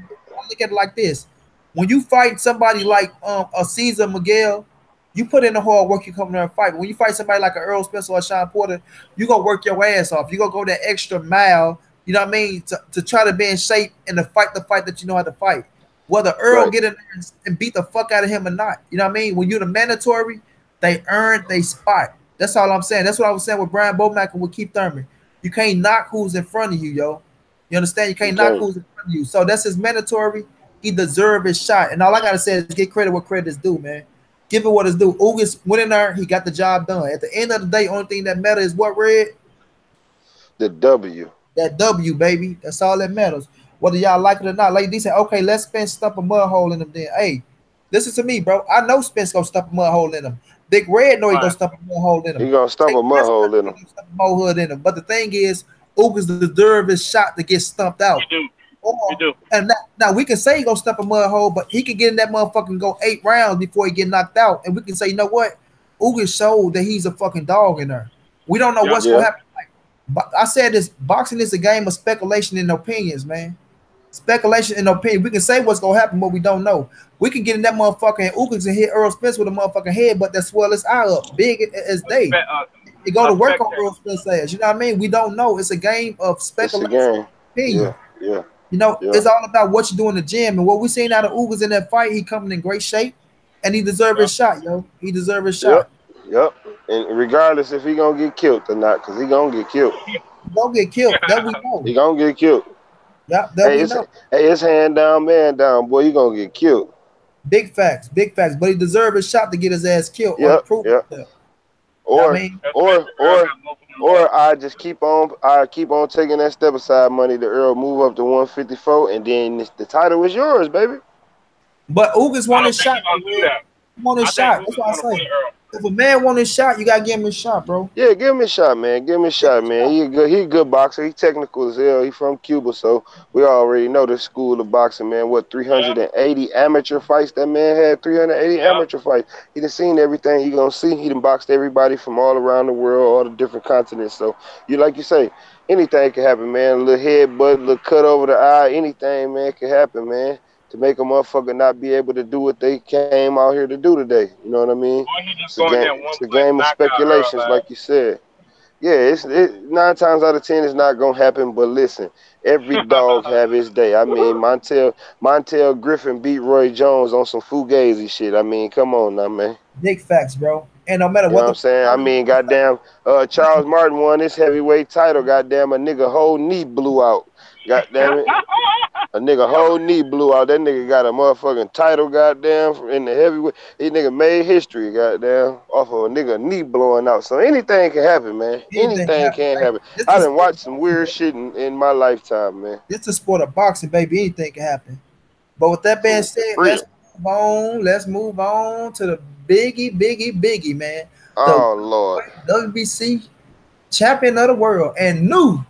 look at it like this. When you fight somebody like a Cesar Miguel, you put in the hard work, you come there and fight. But when you fight somebody like an Earl Spence or a Shawn Porter, you're going to work your ass off. You're going to go that extra mile, you know what I mean, to try to be in shape and to fight the fight that you know how to fight. Whether Earl get in there and beat the fuck out of him or not. You know what I mean? When you're the mandatory, they earned their spot. That's all I'm saying. That's what I was saying with Brian Bomack and with Keith Thurman. You can't knock who's in front of you, yo. You understand? You can't knock who's in front of you. So that's his mandatory. He deserves his shot. And all I got to say is get credit where credit is due, man. Give it what it's due. Ugas went in there. He got the job done. At the end of the day, only thing that matters is what, Red? The W. That W, baby. That's all that matters. Whether y'all like it or not. Like they said, okay, let's Spence stump a mud hole in him then. Hey, listen to me, bro. I know Spence going to stump a mud hole in him. Big Red know he going to stump a mud hole in him. He going to stump a mud hole in him. But the thing is, Ugas deserves his shot to get stumped out. You do. And now we can say he gonna step a mud hole, but he can get in that motherfucker and go 8 rounds before he get knocked out. And we can say, you know what? Ugas showed that he's a fucking dog in there. We don't know what's gonna happen. But I said this: boxing is a game of speculation and opinions, man. Speculation and opinion. We can say what's gonna happen, but we don't know. We can get in that motherfucker and Ugas and hit Earl Spence with a motherfucking head, but that swell his eye up big as day. It go to work on Earl Spence ass. You know what I mean? We don't know. It's a game of speculation. Opinion. Yeah. You know, it's all about what you do in the gym. And what we seen out of Ugas in that fight, he coming in great shape. And he deserves his shot, yo. He deserves his shot. Yep. And regardless if he going to get killed or not, because he going to get killed. He going to get killed. That we know. He going to get killed. Yeah, that we know. Hey, it's hand down, man down. Boy, he going to get killed. Big facts. But he deserves his shot to get his ass killed. Or I just keep on taking that step aside money to Earl, move up to 154, and then the title is yours, baby. But Ugas won his shot. He won his shot. That's what I say. If a man won his shot, you gotta give him his shot, bro. Yeah, give him a shot, man. Give him a shot, man. He a good boxer. He technical as hell. He from Cuba, so we already know the school of boxing, man. What 380 amateur fights that man had? 380 amateur fights. He done seen everything he gonna see. He done boxed everybody from all around the world, all the different continents. So like you say, anything can happen, man. A little headbutt, a little cut over the eye, anything, man, can happen, man. To make a motherfucker not be able to do what they came out here to do today. You know what I mean? It's a game of speculations, like you said. Yeah, nine times out of ten it's not gonna happen. But listen, every dog have his day. I mean, Montel Griffin beat Roy Jones on some fugazi shit. I mean, come on now, man. Big facts, bro. And no matter You know what what the I'm saying? I mean, goddamn, Charles Martin won this heavyweight title. Goddamn, a nigga whole knee blew out. Goddamn it. A nigga whole knee blew out. That nigga got a motherfucking title, goddamn, in the heavyweight. He nigga made history, goddamn, off of a nigga knee blowing out. So anything can happen, man. anything Anything happen, can baby. happen. This I the done sport watched of some boxing, weird baby. shit in my lifetime, man. This the sport of boxing, baby. Anything can happen. But with that being For said, let's real. move on. Let's move on to the biggie, man. The Oh Lord. WBC champion of the world and new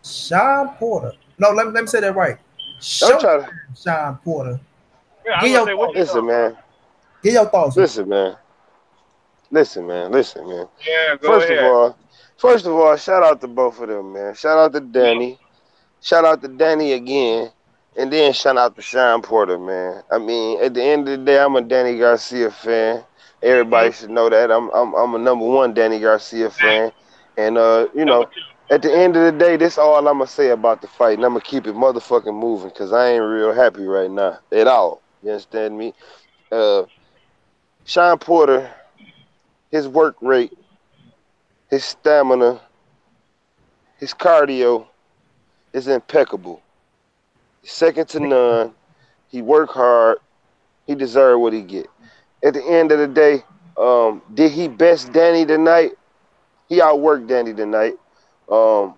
Shawn Porter. No, let me say that right. I'm Showtime trying to Shawn Porter. Yeah, I Get was gonna your say, what you thoughts. listen, thought? man. Get your thoughts. Listen, man. Listen, man. Yeah, go First of ahead. all, first of all, shout out to both of them, man. Shout out to Danny. Shout out to Danny again. And then shout out to Shawn Porter, man. I mean, at the end of the day, I'm a Danny Garcia fan. Mm-hmm. Everybody should know that. I'm a number one Danny Garcia fan. And Number two. at the end of the day, this all I'm gonna say about the fight, and I'm gonna keep it motherfucking moving, cause I ain't real happy right now at all. You understand me? Uh, Shawn Porter, his work rate, his stamina, his cardio is impeccable. Second to none. He work hard. He deserve what he get. At the end of the day, did he best Danny tonight? He outworked Danny tonight. Um,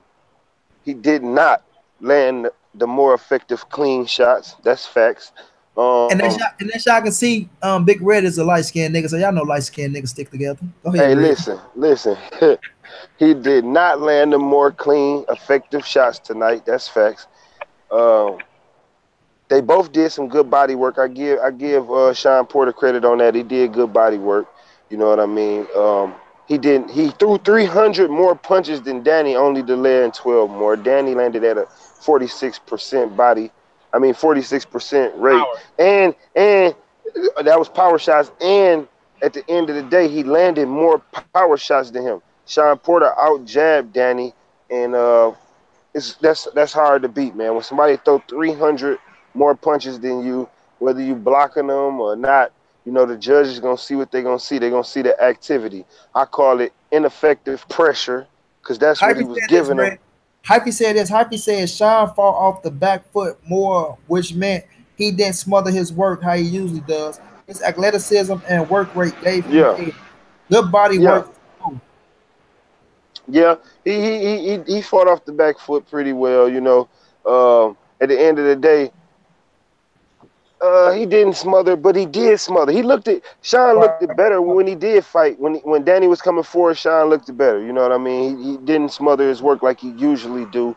he did not land the more effective clean shots. That's facts. And Um, that y'all can see Big Red is a light skinned nigga, so y'all know light skinned niggas stick together. Go ahead, hey, Red. listen. He did not land the more clean, effective shots tonight. That's facts. Um, they both did some good body work. I give Shawn Porter credit on that. He did good body work. You know what I mean? He threw 300 more punches than Danny, only to land 12 more. Danny landed at a 46% body. I mean 46% rate. Power. And that was power shots. And at the end of the day, he landed more power shots than him. Shawn Porter out jabbed Danny, and that's hard to beat, man. When somebody throw 300 more punches than you, whether you blocking them or not, the judge is gonna see what they're gonna see. They're gonna see the activity. I call it ineffective pressure because that's what he Hypey was said this, giving them. Red. Hypey said this. Hypey said Sean fought off the back foot more, which meant he didn't smother his work how he usually does. His athleticism and work rate gave him Yeah, a good body yeah, work. Too. yeah. He fought off the back foot pretty well. At the end of the day, he didn't smother, but he did smother. Shawn Right. looked it better when he did fight. When Danny was coming forward, Shawn looked it better. You know what I mean? He didn't smother his work like he usually do.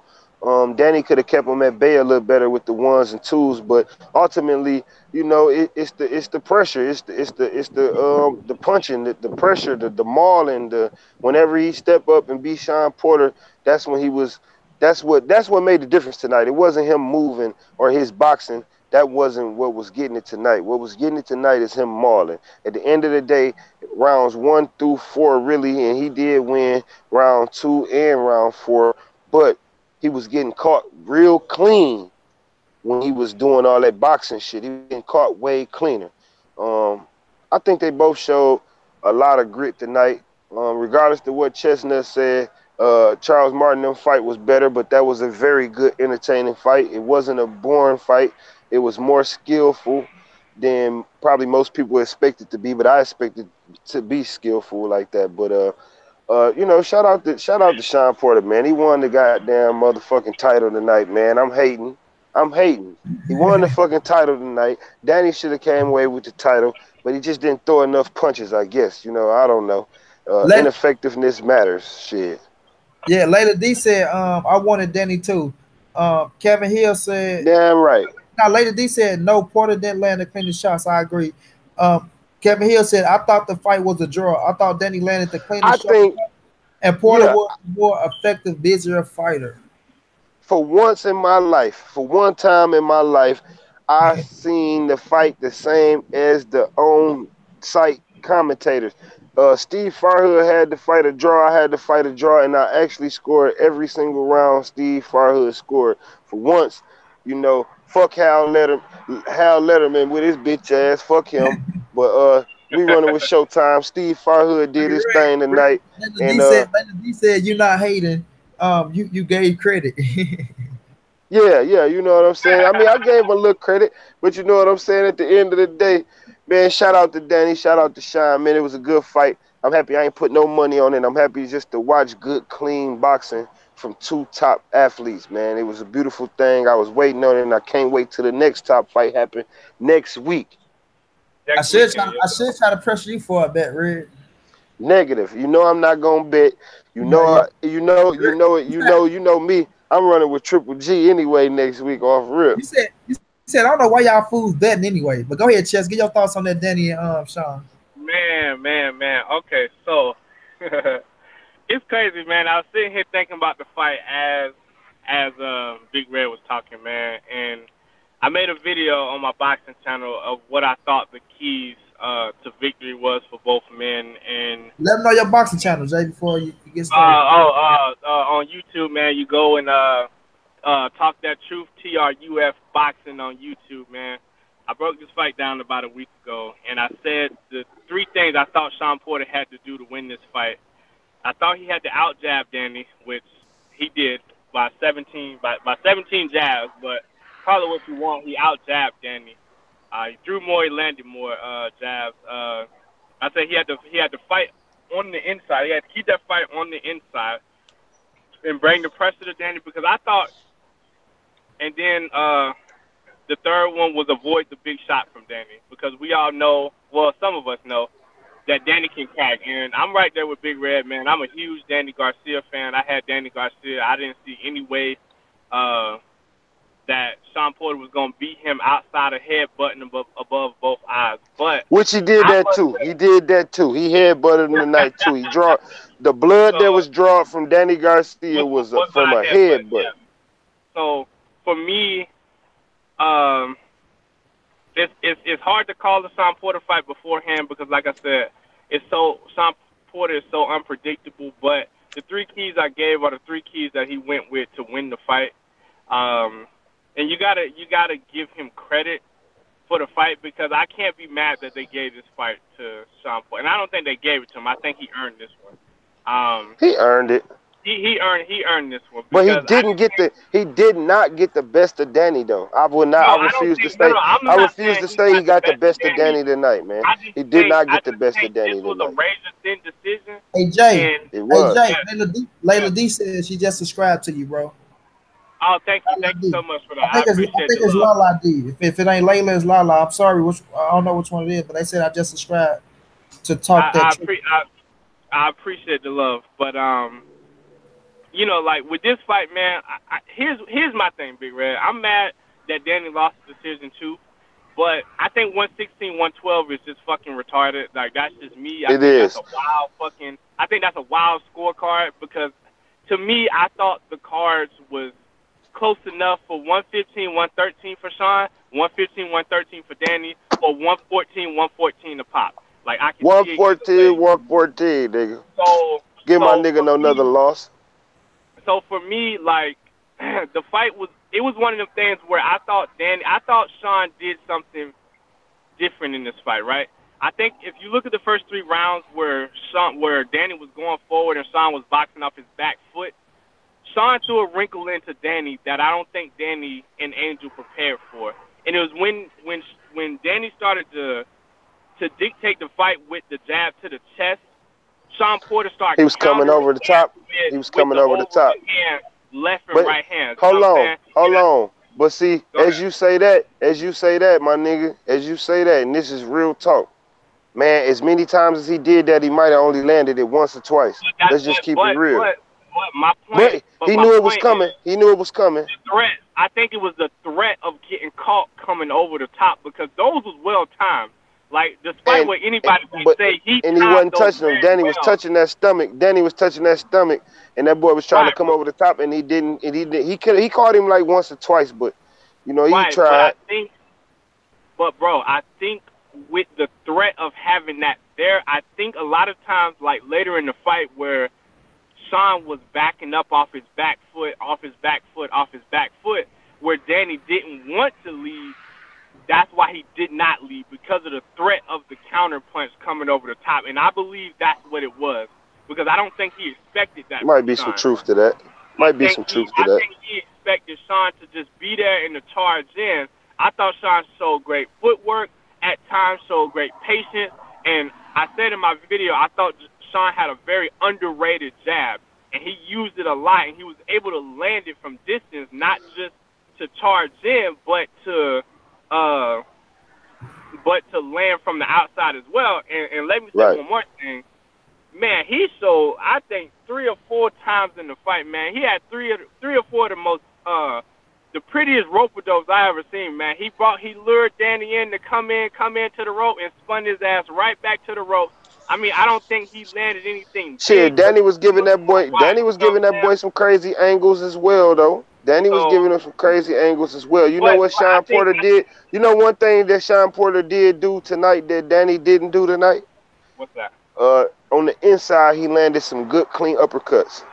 Danny could have kept him at bay a little better with the ones and twos, but ultimately, it's the pressure, it's the punching, the pressure, the mauling, the whenever he step up and beat Shawn Porter, that's when he was. That's what made the difference tonight. It wasn't him moving or his boxing. That wasn't what was getting it tonight. What was getting it tonight is him mauling. At the end of the day, rounds 1 through 4 really, and he did win round 2 and round 4, but he was getting caught real clean when he was doing all that boxing shit. He was getting caught way cleaner. Um, I think they both showed a lot of grit tonight. Regardless of what Chestnut said, Charles Martin them fight was better, but that was a very good, entertaining fight. It wasn't a boring fight. It was more skillful than probably most people expected to be, but I expected to be skillful like that. But shout out to Shawn Porter, man. He won the goddamn motherfucking title tonight, man. I'm hating. I'm hating. He won the fucking title tonight. Danny should have came away with the title, but he just didn't throw enough punches, I guess. I don't know. Let Ineffectiveness matters. Shit. Yeah, Layla D said, I wanted Danny too. Kevin Hill said, Damn right. now Layla D said, no, Porter didn't land the cleanest shots. I agree. Kevin Hill said, I thought the fight was a draw. I thought Danny landed the I cleanest shot, think, and Porter yeah, was a more effective, busier fighter. for once in my life, for one time in my life, I seen the fight the same as the on-site commentators. Steve Farhood had to fight a draw. I had to fight a draw, and I actually scored every single round Steve Farhood scored. For once, you know, fuck Hal Letterman with his bitch ass. Fuck him. But we running with Showtime. Steve Farhood did his thing tonight, and Lena D said you're not hating. You gave credit. yeah, you know what I'm saying? I mean, I gave him a little credit, but you know what I'm saying? At the end of the day, man, shout out to Danny, shout out to Shawn, man. It was a good fight. I'm happy I ain't put no money on it. I'm happy just to watch good, clean boxing from two top athletes, man. It was a beautiful thing. I was waiting on it, and I can't wait till the next top fight happen next week. I should try to pressure you for a bet, Red. Negative. You know I'm not gonna bet. You know you know me. I'm running with Triple G anyway next week off rip. You said I don't know why y'all fools betting anyway. But go ahead, Chess. Get your thoughts on that Danny and Shawn. Man. Okay, so it's crazy, man. I was sitting here thinking about the fight as Big Red was talking, man, and I made a video on my boxing channel of what I thought the keys to victory was for both men. And let them know your boxing channel, Jay, before you get started. On YouTube, man, you go and Talk That Truth, TRUF Boxing on YouTube, man. I broke this fight down about a week ago, and I said the three things I thought Shawn Porter had to do to win this fight. I thought he had to out-jab Danny, which he did by 17 jabs, but call it what you want, he out-jabbed Danny. He threw more, he landed more jabs. I said he had to fight on the inside. He had to keep that fight on the inside and bring the pressure to Danny, because I thought, and then the third one was avoid the big shot from Danny, because we all know, well, some of us know, that Danny can crack. And I'm right there with Big Red, man. I'm a huge Danny Garcia fan. I had Danny Garcia. I didn't see any way that Shawn Porter was going to beat him outside of headbutting above both eyes. But which he did that too. He did that too. He headbutted him tonight too. He draw the blood that was drawn from Danny Garcia was from a headbutt. Yeah. So for me, it's hard to call the Shawn Porter fight beforehand, because, like I said, Shawn Porter is so unpredictable. But the three keys I gave are the three keys that he went with to win the fight. And you gotta give him credit for the fight, because I can't be mad that they gave this fight to Shawn Porter, and I don't think they gave it to him. I think he earned this one. He earned it. He earned this one. But he did not get the best of Danny though. I refuse to say he got the best of Danny tonight, man. He did not get the best of Danny tonight. This was a razor-thin decision. Hey Jay, it was. Hey Jay, Layla D said she just subscribed to you, bro. Oh, thank you so much for that. I think it's Lala D. If it ain't Layla, it's Lala. I'm sorry, I don't know which one it is, but they said I just subscribed to Talk That Truth. I appreciate the love, but you know, like with this fight, man. Here's my thing, Big Red. I'm mad that Danny lost the decision too, but I think 116, 112 is just fucking retarded. Like, that's just me. I think that's a wild scorecard, because to me, I thought the cards was close enough for 115, 113 for Shawn, 115, 113 for Danny, or 114, 114 to Pop. Like, I can 114, 114, nigga. So give my nigga another loss. So for me, like, the fight was one of them things where I thought Shawn did something different in this fight, right? I think if you look at the first three rounds where Danny was going forward and Shawn was boxing off his back foot, Shawn threw a wrinkle into Danny that I don't think Danny and Angel prepared for. And it was when Danny started to dictate the fight with the jab to the chest, Shawn Porter started. He was coming over the top. He was coming over the top. Left and right hand. Hold on. But see, as you say that, my nigga, as you say that, and this is real talk, man, as many times as he did that, he might have only landed it once or twice. Let's just keep it real. But he knew it was coming. He knew it was coming. The threat. I think it was the threat of getting caught coming over the top, because those was well timed. Like, despite what anybody can say, he wasn't touching him. Danny was touching that stomach. And that boy was trying to come over the top, and he didn't. He caught him like once or twice, but you know he tried. But bro, I think with the threat of having that there, I think a lot of times, like later in the fight where Shawn was backing up off his back foot, where Danny didn't want to leave, that's why he did not leave, because of the threat of the counter punch coming over the top. And I believe that's what it was, because I don't think he expected that. Might be some truth to that. I think he expected Shawn to just be there and to charge in. I thought Shawn showed great footwork, at times showed great patience, and I said in my video, I thought Shawn had a very underrated jab, and he used it a lot, and he was able to land it from distance, not just to charge in, but to land from the outside as well. And let me say one more thing. Man, he showed, I think, 3 or 4 times in the fight, man. He had three or four of the most the prettiest rope-a-dopes I ever seen, man. He lured Danny in to come into the rope and spun his ass right back to the rope. I mean, I don't think he landed anything. Shit, Danny was giving that boy some crazy angles as well, though. Danny was giving him some crazy angles as well. You know what Shawn Porter did? You know one thing that Shawn Porter did do tonight that Danny didn't do tonight? What's that? On the inside, he landed some good, clean uppercuts.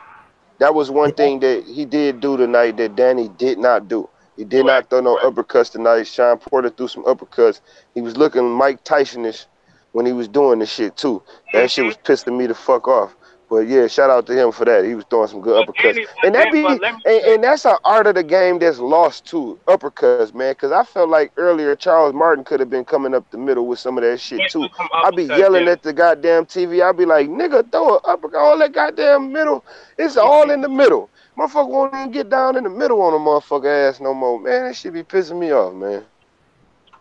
That was one thing that he did do tonight that Danny did not do. He did not throw no uppercuts tonight. Shawn Porter threw some uppercuts. He was looking Mike Tyson-ish when he was doing this shit, too. That shit was pissing me the fuck off. But yeah, shout out to him for that. He was throwing some good uppercuts. And that's an art of the game that's lost too, uppercuts, man. Because I felt like earlier Charles Martin could have been coming up the middle with some of that shit too. I'd be yelling at the goddamn TV. I'd be like, nigga, throw an uppercut. All that goddamn middle, it's all in the middle. Motherfucker won't even get down in the middle on a motherfucker ass no more. Man, that shit be pissing me off, man.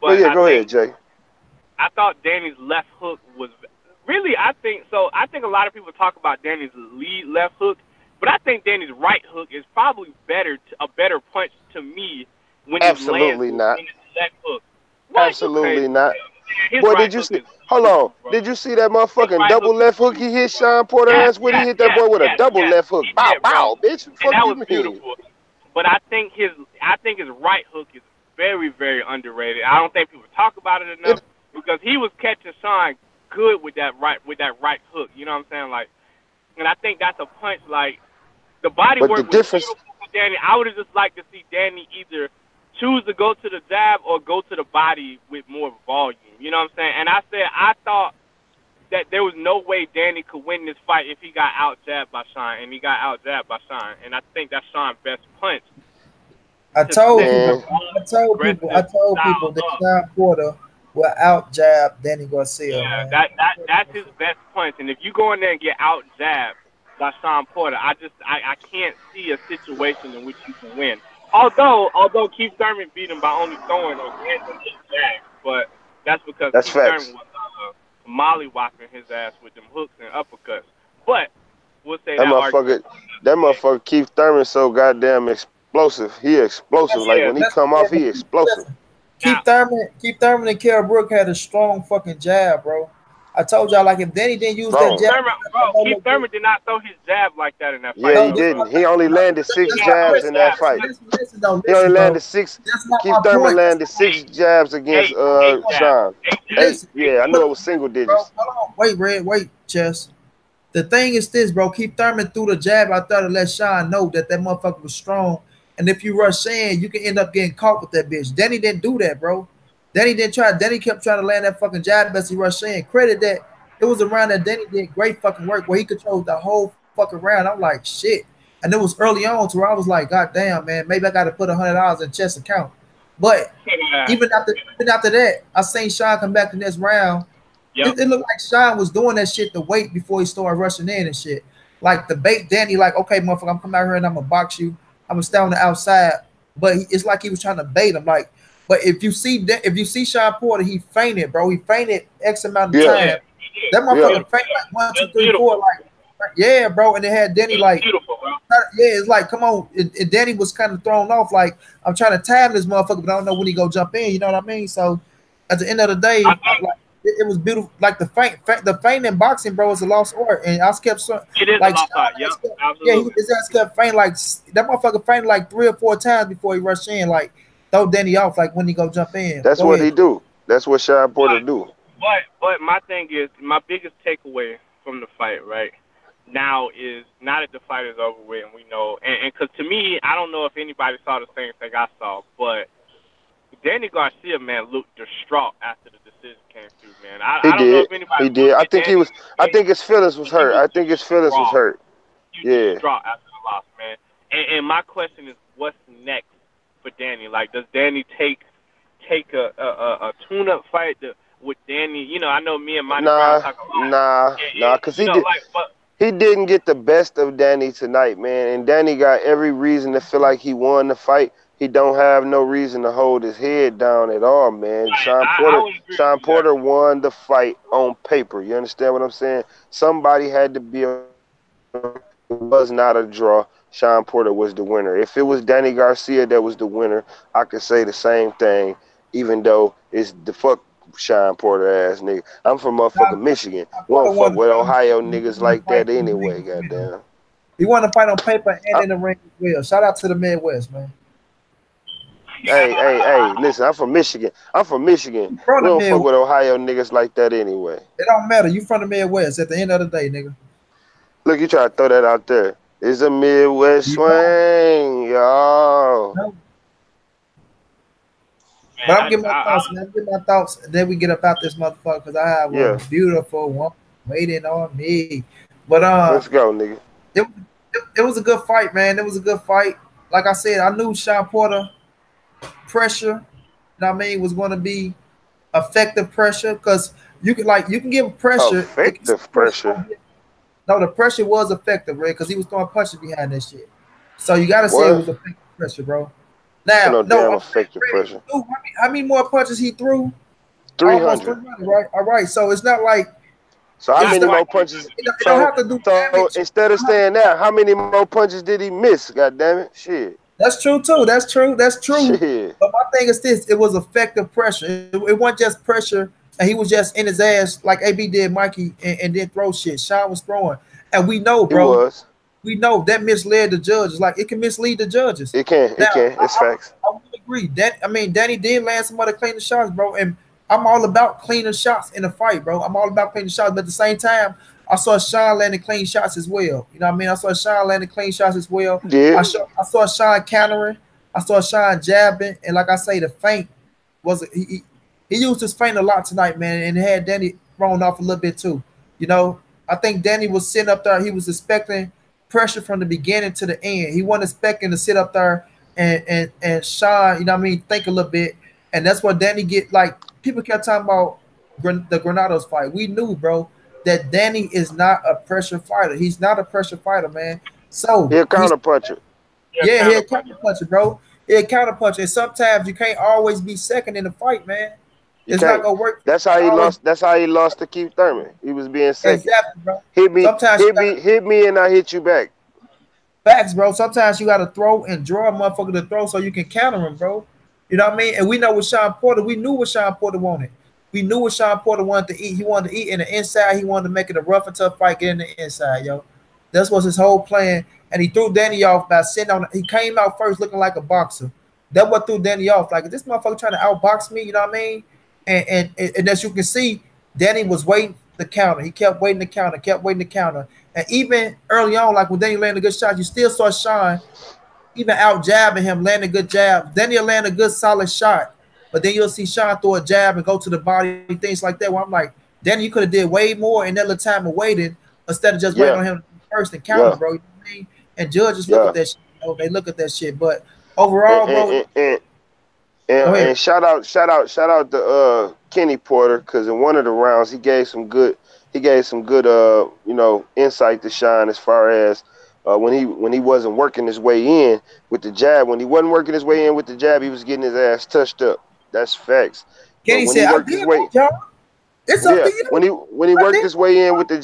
But yeah, go ahead, Jay. I thought Danny's left hook was... Really, I think a lot of people talk about Danny's lead left hook, but I think Danny's right hook is probably a better punch to me when he lands his left hook. Absolutely not. Boy, did you see? Hold on. Did you see that motherfucking double left hook he hit Shawn Porter ass with? He hit that boy with a double left hook. Bow, bow, bitch. And that was beautiful. But I think his right hook is very, very underrated. I don't think people talk about it enough because he was catching Shawn good with that right hook, you know what I'm saying? Like, and I think that's a punch. Like, the body work was beautiful for Danny. I would have just liked to see Danny either choose to go to the jab or go to the body with more volume. You know what I'm saying? And I thought that there was no way Danny could win this fight if he got out jabbed by Shawn, and he got out jabbed by Shawn. And I think that's Shawn's best punch. I told people that Shawn Porter will out jab Danny Garcia. Yeah, that's his best punch. And if you go in there and get out jabbed by Shawn Porter, I can't see a situation in which you can win. Although Keith Thurman beat him by only throwing a random jab, but that's because Keith Thurman was mollywhopping his ass with them hooks and uppercuts. But we'll say that motherfucker Keith Thurman so goddamn explosive. He explosive. Like when he come off, he explosive. Keith Thurman and Kell Brook had a strong fucking jab, bro. I told y'all, like, if Danny didn't use that jab... Keith Thurman did not throw his jab like that in that fight. Yeah, he didn't. He only landed 6 jabs in that fight. He only landed 6. Keith Thurman landed 6 jabs against Shawn. 8. Yeah, I know it was single digits. Hold on. Wait, Chess. The thing is this, bro. Keith Thurman threw the jab out there to let Shawn know that motherfucker was strong. And if you rush in, you can end up getting caught with that bitch. Danny didn't do that, bro. Danny kept trying to land that fucking jab as he rushed in. Credit that it was a round that Danny did great fucking work where he controlled the whole fucking round. I'm like, shit. And it was early on to where I was like, God damn, man, maybe I got to put $100 in chess account. But even after that, I seen Shawn come back in this round. Yep. It looked like Shawn was doing that shit to wait before he started rushing in and shit. Like the bait Danny, like, okay, motherfucker, I'm coming out here and I'm going to box you. I'm going to stay on the outside. But it's like he was trying to bait him. Like, but if you see Shawn Porter, he fainted, bro. He fainted X amount of time. That motherfucker fainted like 1, 2, 3, 4. Like, yeah, bro. And it had Danny like, it's like, come on. And Danny was kind of thrown off. Like, I'm trying to time this motherfucker, but I don't know when he go jump in. You know what I mean? So at the end of the day, it was beautiful. Like the feint in boxing, bro, is a lost art. And I kept it is like, a lost art. Yep, absolutely. Yeah, his ass kept fainting like that motherfucker fainted like 3 or 4 times before he rushed in. Like, throw Danny off like when he go jump in. That's what he do. That's what Shawn Porter But do. but my thing is my biggest takeaway from the fight right now is now that the fight is over with and we know and because to me I don't know if anybody saw the same thing I saw, but Danny Garcia man looked distraught after the decision came through, man. He I don't know did. if anybody He did. looked I at think he Danny's was. I face, think his feelings was but he hurt. was I think his feelings was distraught. hurt. You Yeah. distraught after the loss, man. And my question is, what's next for Danny? Like, does Danny take a tune-up fight with Danny? You know, I know me and Monty Brown Nah, talk a lot. nah. Cause You know, like, but he didn't get the best of Danny tonight, man. And Danny got every reason to feel like he won the fight. He don't have no reason to hold his head down at all, man. right, I would agree with Shawn you there. Porter won the fight on paper. You understand what I'm saying? Somebody had to be a it was not a draw. Shawn Porter was the winner. If it was Danny Garcia that was the winner, I could say the same thing, even though it's the fuck Shawn Porter ass nigga. I'm from motherfucking Michigan. We don't fuck with Ohio niggas like that anyway, goddamn. He won to fight on paper and in the ring as well. Shout out to the Midwest, man. Hey, listen, I'm from Michigan. I'm from Michigan. You from We the don't fuck Midwest. with Ohio niggas like that anyway. It don't matter. You from the Midwest at the end of the day, nigga. Look, you try to throw that out there. It's a Midwest You don't. swing, y'all. No. Man, But I'm getting my thoughts, man. I'm getting my thoughts. And then we get up out this motherfucker because I have a Yeah, beautiful one waiting on me. But let's go, nigga. it, it was a good fight, man. It was a good fight. Like I said, I knew Shawn Porter pressure, you know what I mean, was going to be effective pressure because you can give pressure. Effective pressure. No, the pressure was effective, right? Because he was throwing punches behind that shit. So you got to say it What? was effective pressure, bro. Ain't Now, no no, damn I'm saying, effective Freddie, pressure. how many more punches he threw? Almost 300. 300, right? All right. So it's not like So how it's many not. more punches? It don't have to do So damage. instead of saying that, how many more punches did he miss? God damn it. Shit. That's true too. That's true. That's true. Shit. But my thing is this: it was effective pressure. It wasn't just pressure, and he was just in his ass like AB did, Mikey, and then throw shit. Shawn was throwing, and we know, He bro. was. We know that misled the judges. Like it can mislead the judges. It can. Now, It can. It's facts. I would agree. Danny did land some other cleaner shots, bro. And I'm all about cleaner shots in a fight, bro. I'm all about cleaner shots. But at the same time, I saw Shawn landing clean shots as well. You know what I mean? I saw Shawn landing clean shots as well. Did. I saw Shawn countering. I saw Shawn jabbing. And like I say, the feint was he used his feint a lot tonight, man, and it had Danny thrown off a little bit too. You know, I think Danny was sitting up there. He was expecting pressure from the beginning to the end. He wasn't expecting to sit up there and Shawn, you know what I mean, think a little bit. And that's what Danny get. Like people kept talking about the Granados fight. We knew, bro, that Danny is not a pressure fighter. He's not a pressure fighter, man. So He'll counterpunch it. yeah, he'll counterpunch it, bro. He'll counterpunch it. And sometimes you can't always be second in the fight, man. You It's can't. not gonna work. That's how he lost. That's how he lost to Keith Thurman. He was being second. Exactly, bro. Hit me, Sometimes you gotta, hit me, and I hit you back. facts, bro. Sometimes you got to throw and draw a motherfucker to throw so you can counter him, bro. You know what I mean? And we know with Shawn Porter, we knew what Shawn Porter wanted. We knew what Shawn Porter wanted to eat. He wanted to eat in the inside. He wanted to make it a rough and tough fight, get in the inside, yo. That was his whole plan. And he threw Danny off by sitting on. He came out first looking like a boxer. That what threw Danny off. Like, is this motherfucker trying to outbox me? You know what I mean? And as you can see, Danny was waiting the counter. He kept waiting the counter, kept waiting the counter. And even early on, like when Danny landed a good shot, you still saw Shawn even out jabbing him, landing a good jab. Then he'll land a good solid shot. But then you'll see Shawn throw a jab and go to the body, things like that. Where I'm like, Danny, you could have did way more in that little time of waiting instead of just waiting on him first and counter, bro. You know what I mean? And judges look at that shit. You know, they look at that shit. But overall, bro. And shout out to Kenny Porter, because in one of the rounds he gave some good insight to Shawn as far as when he wasn't working his way in with the jab. When he wasn't working his way in with the jab, he was getting his ass touched up. That's facts. Kenny said, "I did that, y'all. It's up to you." When he worked his way in with the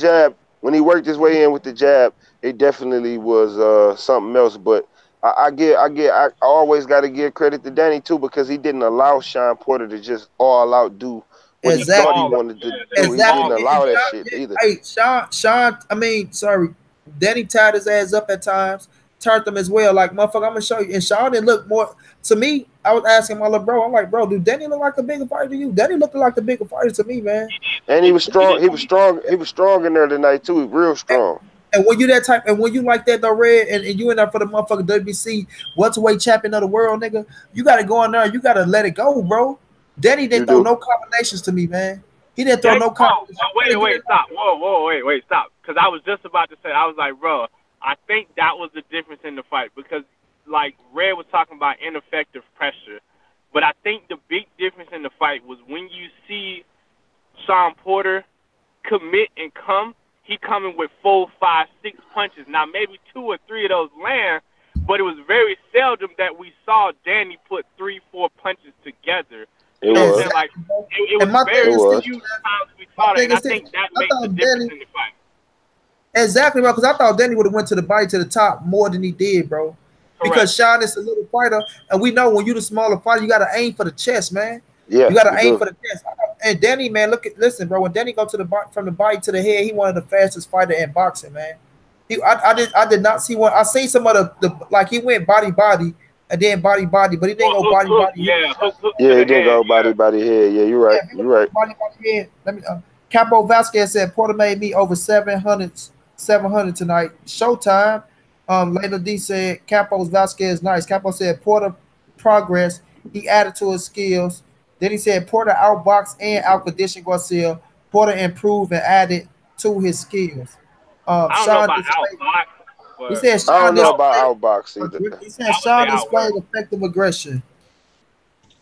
jab, it definitely was something else. But I always got to give credit to Danny too, because he didn't allow Shawn Porter to just all out do what he thought he wanted to do. He didn't allow that shit either. Hey, Shawn, Danny tied his ass up at times, turned them as well. Like motherfucker, I'm gonna show you. And Shawn didn't look more to me. I was asking my little bro. I'm like, bro, do Danny look like a bigger fighter to you? Danny looked like the bigger fighter to me, man. And he was strong. He was strong. He was strong in there tonight too. Real strong. And when you that type, and when you like that though, Red, and you in there for the motherfucking WBC welterweight champion of the world, nigga, you gotta go in there. You gotta let it go, bro. Danny didn't throw no combinations to me, man. He didn't throw no combinations. Wait, stop. Wait, stop. Because I was just about to say, I was like, bro, I think that was the difference in the fight because, like, Red was talking about ineffective pressure, but I think the big difference in the fight was when you see Shawn Porter commit and come. He coming with 4, 5, 6 punches. Now maybe 2 or 3 of those land, but it was very seldom that we saw Danny put 3, 4 punches together. It was. Like, it was very few times we saw that, and I think that makes the difference in the fight. Exactly, bro. Because I thought Danny would have went to the body to the top more than he did, bro. Because Shawn is a little fighter, and we know when you're the smaller fighter, you got to aim for the chest, man. Yeah, you got to aim for the chest. And Danny, man, listen, bro. When Danny go to the from the body to the head, he one of the fastest fighter in boxing, man. I did not see one. I seen some of the like he went body and then body, but he didn't go body. Yeah, he didn't go body head. Yeah, you're right. Yeah, you're right. Body head. Let me. Capo Vasquez said Porter made me over 700 tonight. Showtime. Layla D said Capo Vasquez nice. Capo said Porter progress. He added to his skills. Then he said Porter outboxed and outconditioned Garcia. Porter improved and added to his skills. I don't know about outbox. He said I don't know about outbox either. He said Shawn displayed effective aggression.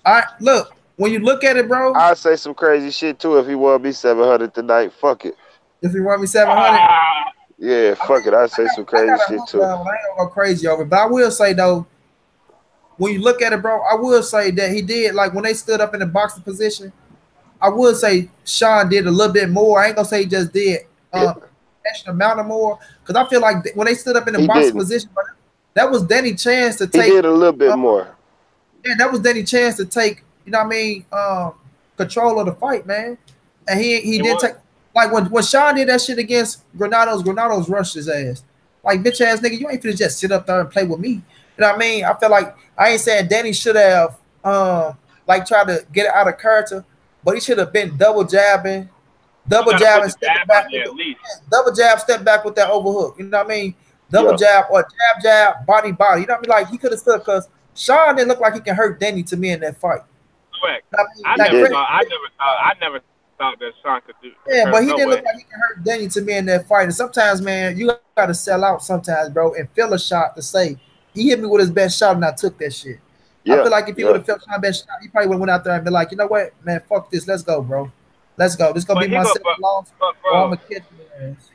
All right, look, when you look at it, bro. I'd say some crazy shit too if he want me 700 tonight. Fuck it. If he want me 700? Yeah, fuck it. I'd say some crazy shit too. I ain't gonna go crazy over it. But I will say though, when you look at it, bro, I will say that he did, like when they stood up in the boxing position, I would say Shawn did a little bit more. I ain't gonna say he just did extra amount of more, because I feel like when they stood up in the boxing position, that was Danny's chance to take. He did a little bit more. Yeah, that was Danny's chance to take, you know what I mean, control of the fight, man. And he did take, like when Shawn did that shit against Granados rushed his ass. Like, bitch ass nigga, you ain't finna just sit up there and play with me. You know what I mean? I feel like, I ain't saying Danny should have like tried to get out of character, but he should have been double jabbing, stepping back. Double jab, step back with that overhook. You know what I mean? Double jab or jab, body. You know what I mean? Like, he could have stood, because Shawn didn't look like he can hurt Danny to me in that fight. Correct. You know I mean? I never thought that Shawn could do. Yeah, but he didn't look like he can hurt Danny to me in that fight. And sometimes, man, you got to sell out sometimes, bro, and feel a shot to say, he hit me with his best shot and I took that shit. I feel like if he would have felt Shawn's best shot, he probably would have went out there and been like, you know what, man, fuck this. Let's go, bro. Let's go. This is going to be my second loss. I'm going to catch your ass.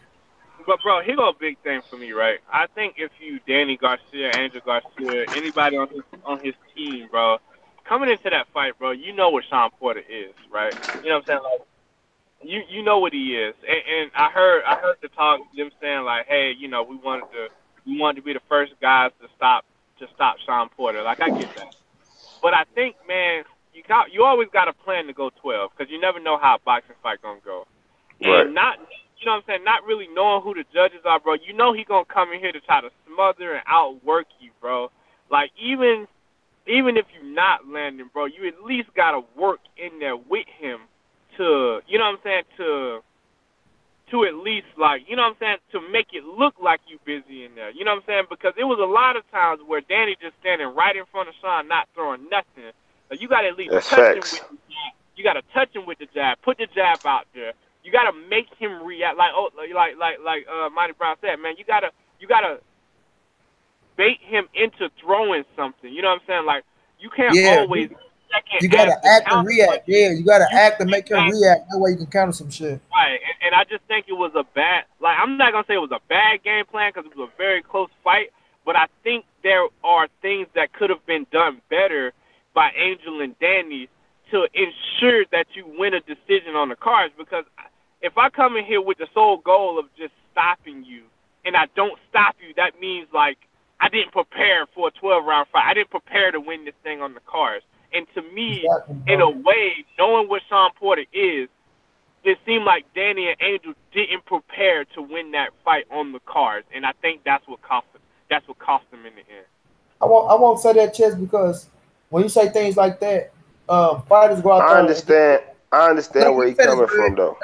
But, bro, here go a big thing for me, right? I think if you, Danny Garcia, Angel Garcia, anybody on his team, bro, coming into that fight, bro, you know what Shawn Porter is, right? You know what I'm saying? Like, you know what he is. And I heard the talk, them saying, like, hey, you know, we wanted to be the first guys to stop Shawn Porter. Like, I get that. But I think, man, you always got a plan to go 12, because you never know how a boxing fight gonna go. Right. And not, you know what I'm saying, not really knowing who the judges are, bro. You know he gonna come in here to try to smother and outwork you, bro. Like, even if you're not landing, bro, you at least gotta work in there with him to, you know what I'm saying, to at least, like, you know what I'm saying, to make it look like you busy in there. You know what I'm saying? Because it was a lot of times where Danny just standing right in front of Shawn, not throwing nothing. So you got to at least touch him with the jab. You got to touch him with the jab. Put the jab out there. You got to make him react. Like Monty Brown said, man, you got to bait him into throwing something. You know what I'm saying? Like, you can't always... You gotta act and react. Yeah, you gotta act and make him react. That way you can counter some shit. Right, and I just think it was a bad. Like, I'm not gonna say it was a bad game plan, because it was a very close fight. But I think there are things that could have been done better by Angel and Danny to ensure that you win a decision on the cards. Because if I come in here with the sole goal of just stopping you, and I don't stop you, that means, like, I didn't prepare for a 12-round fight. I didn't prepare to win this thing on the cards. And to me, in a way, knowing what Shawn Porter is, it seemed like Danny and Angel didn't prepare to win that fight on the cards. And I think that's what cost that's what cost him in the end. I won't say that, Chess, because when you say things like that, fighters go out I there and get. understand. I Let understand where me he finish, coming Red. from though.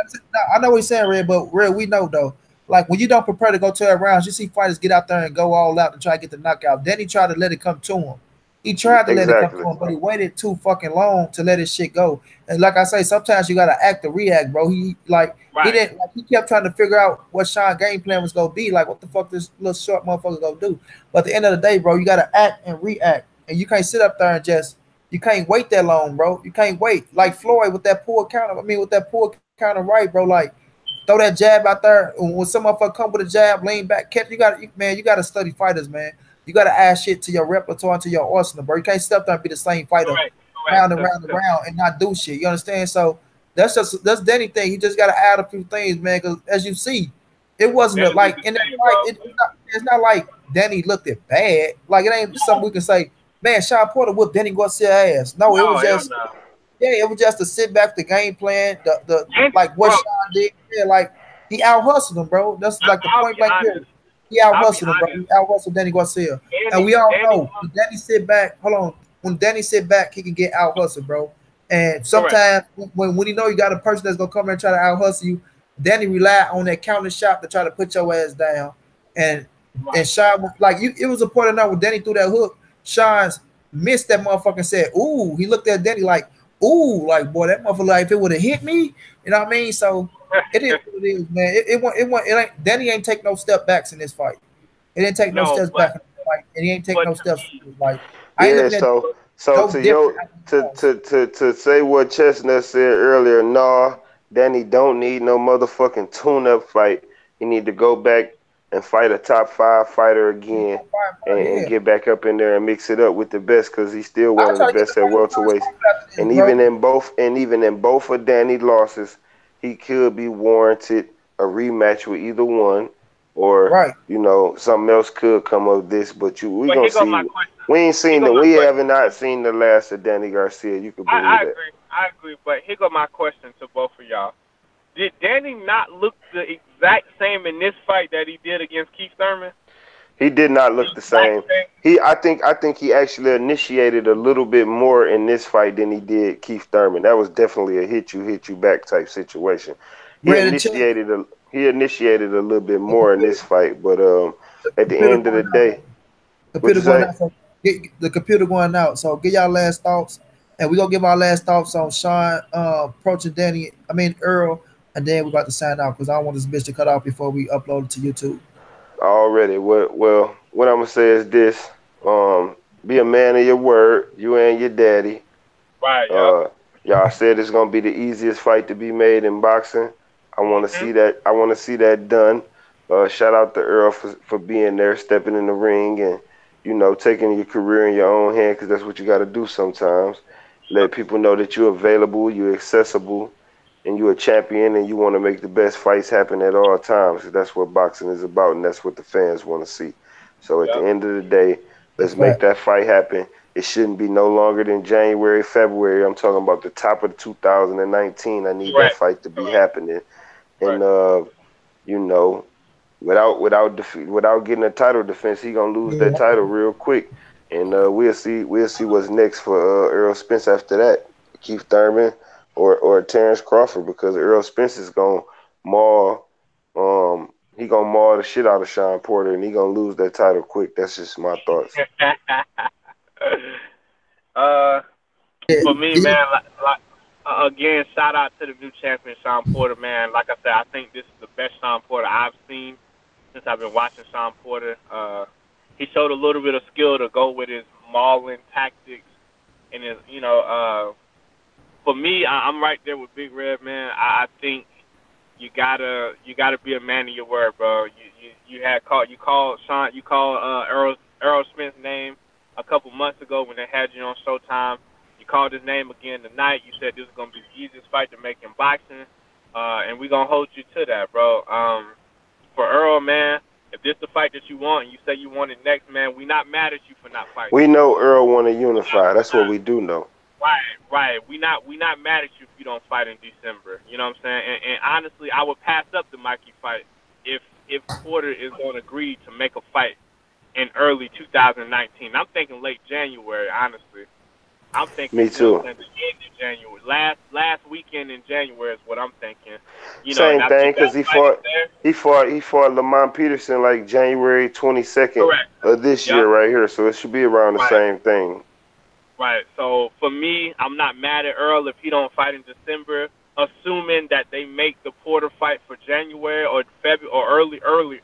I know what he's saying, Red, but Red, we know though. Like when you don't prepare to go 12 rounds, you see fighters get out there and go all out to try to get the knockout. Then he tried to let it come to him. He tried to let it come to Exactly. him, but he waited too fucking long to let his shit go. And like I say, sometimes you gotta act to react, bro. He Right. didn't like he kept trying to figure out what Sean game plan was gonna be. Like what the fuck this little short motherfucker gonna do. But at the end of the day, bro, you gotta act and react. And you can't sit up there and just you can't wait that long, bro. You can't wait. Like Floyd with that poor counter. I mean, with that poor counter right, bro. Like throw that jab out there. When some motherfucker come with a jab, lean back, catch. Man. You gotta study fighters, man. You gotta add shit to your repertoire, to your arsenal, bro. You can't step there and be the same fighter Correct. Correct. round and round and round and not do shit. You understand? So that's Danny thing. He just gotta add a few things, man. Because as you see, it wasn't Danny was like the in that same, fight. bro. It's not like Danny looked it bad. Like it ain't something we can say. Man, Sean Porter whooped Danny Garcia ass. No, it No, was hell just no. yeah, it was just to sit back, the game plan, the And, like what bro, Sean did. Yeah, like he out hustled him, bro. That's like the I'll point be blank period. honest. He out I'll be hustled him, bro. honest. He out hustled Danny Garcia, and Danny, we all Danny, know when Danny sit back. Hold on, when Danny sit back, he can get out hustled, bro. And correct. sometimes when you know you got a person that's gonna come in and try to out hustle you, Danny rely on that counter shot to try to put your ass down. And Right. Sean was like you. It was a point enough when Danny threw that hook. Sean's missed that motherfucker and said, "Ooh." He looked at Danny like, "Ooh," like boy, that motherfucker. Like if it would have hit me, you know what I mean? So it is what it is, man. It ain't. Danny ain't take no step backs in this fight. He didn't take no No, steps back in this fight, and he ain't take but no to steps. me, Like I ain't Yeah. looking at So no to different your after the loss. to say what Chestnut said earlier. Nah, Danny don't need no motherfucking tune-up fight. He need to go back and fight a top 5 fighter again, and Yeah, get back up in there and mix it up with the best, because he's still I one of the try to get the best at first welterweights. fight after this, And bro. even in both of Danny losses, he could be warranted a rematch with either one, or Right. something else could come of this. But we but gonna here go see. my question. We ain't Here seen go the my we question. haven't not seen the last of Danny Garcia. You can believe I that. agree. I agree. But here go my question to both of y'all. Did Danny not look the exact same in this fight that he did against Keith Thurman? He did not The look the exact same. same. I think he actually initiated a little bit more in this fight than he did Keith Thurman. That was definitely a hit you back type situation. He Ready to check. initiated a he initiated a little bit The more in computer, this fight, but the at the computer end of the going out. day, what Computer you going say? out. So get the computer going out. So get y'all last thoughts, and we gonna give our last thoughts on Sean approaching Danny. I mean Earl, and then we about to sign out because I don't want this bitch to cut off before we upload it to YouTube. Already. What I'm gonna say is this: be a man of your word. You and your daddy. Right. Yep. Uh, y'all said it's gonna be the easiest fight to be made in boxing. I want to Mhm. see that. I want to see that done. Shout out to Earl for being there, stepping in the ring, and taking your career in your own hand, because that's what you got to do sometimes. Let people know that you're available, you're accessible, and you're a champion, and you want to make the best fights happen at all times. 'Cause that's what boxing is about, and that's what the fans want to see. So at the Yep. end of the day, Big let's make fact. that fight happen. It shouldn't be no longer than January, February. I'm talking about the top of 2019. I need that Correct. fight to be Correct. happening. And Correct. you know, without getting a title defense, he gonna lose that Yeah. title real quick. And we'll see what's next for Earl Spence after that. Keith Thurman or Terrence Crawford, because Earl Spence is gonna maul he gonna maul the shit out of Shawn Porter, and he gonna lose that title quick. That's just my thoughts. uh, Yeah. for me, Yeah. man, again, shout out to the new champion, Shawn Porter, man. Like I said, I think this is the best Shawn Porter I've seen since I've been watching Shawn Porter. He showed a little bit of skill to go with his mauling tactics and his, for me, I'm right there with Big Red, man. I think you gotta be a man of your word, bro. You called Sean, you called Earl Smith's name a couple months ago when they had you on Showtime. You called his name again tonight. You said this is gonna be the easiest fight to make in boxing, and we gonna hold you to that, bro. For Earl, man, if this the fight that you want, and you say you want it next, man, we not mad at you for not fighting. We know Earl want to unify. That's what we do know. Right, right. We not mad at you if you don't fight in December. You know what I'm saying? And honestly, I would pass up the Mikey fight if Porter is going to agree to make a fight in early 2019. I'm thinking late January, honestly. I'm thinking, Me you know what too. I'm saying, the end of January. Last weekend in January is what I'm thinking. You know, Same now the thing, cause best fight is there. he fought Lamont Peterson like January 22nd Correct. of this year Yep. right here, so it should be around the Right. same thing. Right. So for me, I'm not mad at Earl if he don't fight in December, assuming that they make the Porter fight for January or February or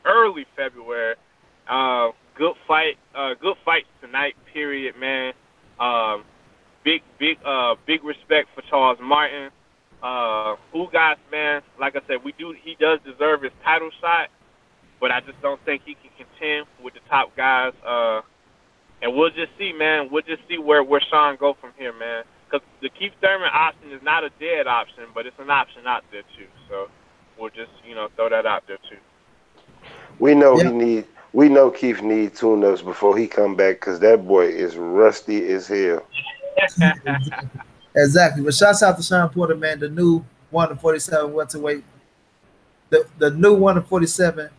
early February. Good fight. Good fights tonight. Period, man. Um, big respect for Charles Martin. Ugas, man. Like I said, he does deserve his title shot, but I just don't think he can contend with the top guys. And we'll just see, man. We'll just see where Shawn go from here, man. Because the Keith Thurman option is not a dead option, but it's an option out there too. So we'll just throw that out there too. We know Yeah, we know Keith need tune-ups before he come back, cause that boy is rusty as hell. exactly. But shouts out to Shawn Porter, man, the new 147 welterweight, the new 147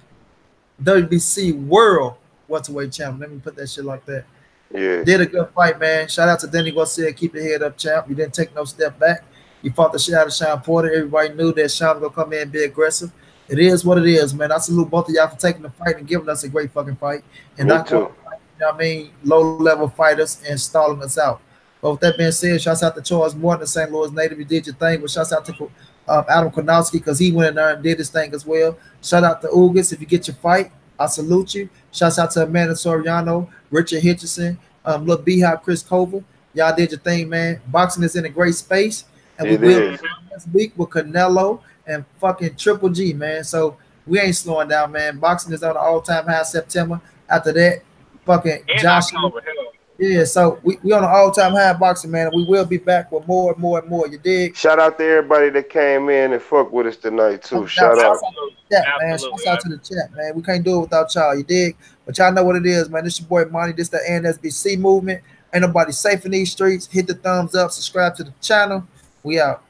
WBC World welterweight champion. Let me put that shit like that. Yeah, Did a good fight, man. Shout out to Danny Garcia. Keep your head up, champ. You didn't take no step back. You fought the shit out of Shawn Porter. Everybody knew that Shawn was gonna come in and be aggressive. It is what it is, man. I salute both of y'all for taking the fight and giving us a great fucking fight and me not going, too. you know what I mean, low level fighters and stalling us out. But with that being said, shouts out to Charles Morton, the St. Louis native. You did your thing. But shouts out to Adam Konowski because he went in there and did his thing as well. Shout out to Ugas if you get your fight. I salute you. Shouts out to Amanda Soriano, Richard Hitchison, Lil Beehive, Chris Cover. Y'all did your thing, man. Boxing is in a great space, and we It will be is. Hmm. next week with Canelo and fucking Triple G, man. So we ain't slowing down, man. Boxing is on an all-time high September. After that, fucking And Josh. October, hell, Yeah, so we on an all-time high boxing, man. And we will be back with more and more and more. You dig? Shout out to everybody that came in and fuck with us tonight No too. doubt. Shout Shouts out. out to absolutely, the chat, man. absolutely. Shouts out to the chat, man. We can't do it without y'all. You dig? But y'all know what it is, man. This your boy Money. This the NSBC movement. Ain't nobody safe in these streets. Hit the thumbs up. Subscribe to the channel. We out.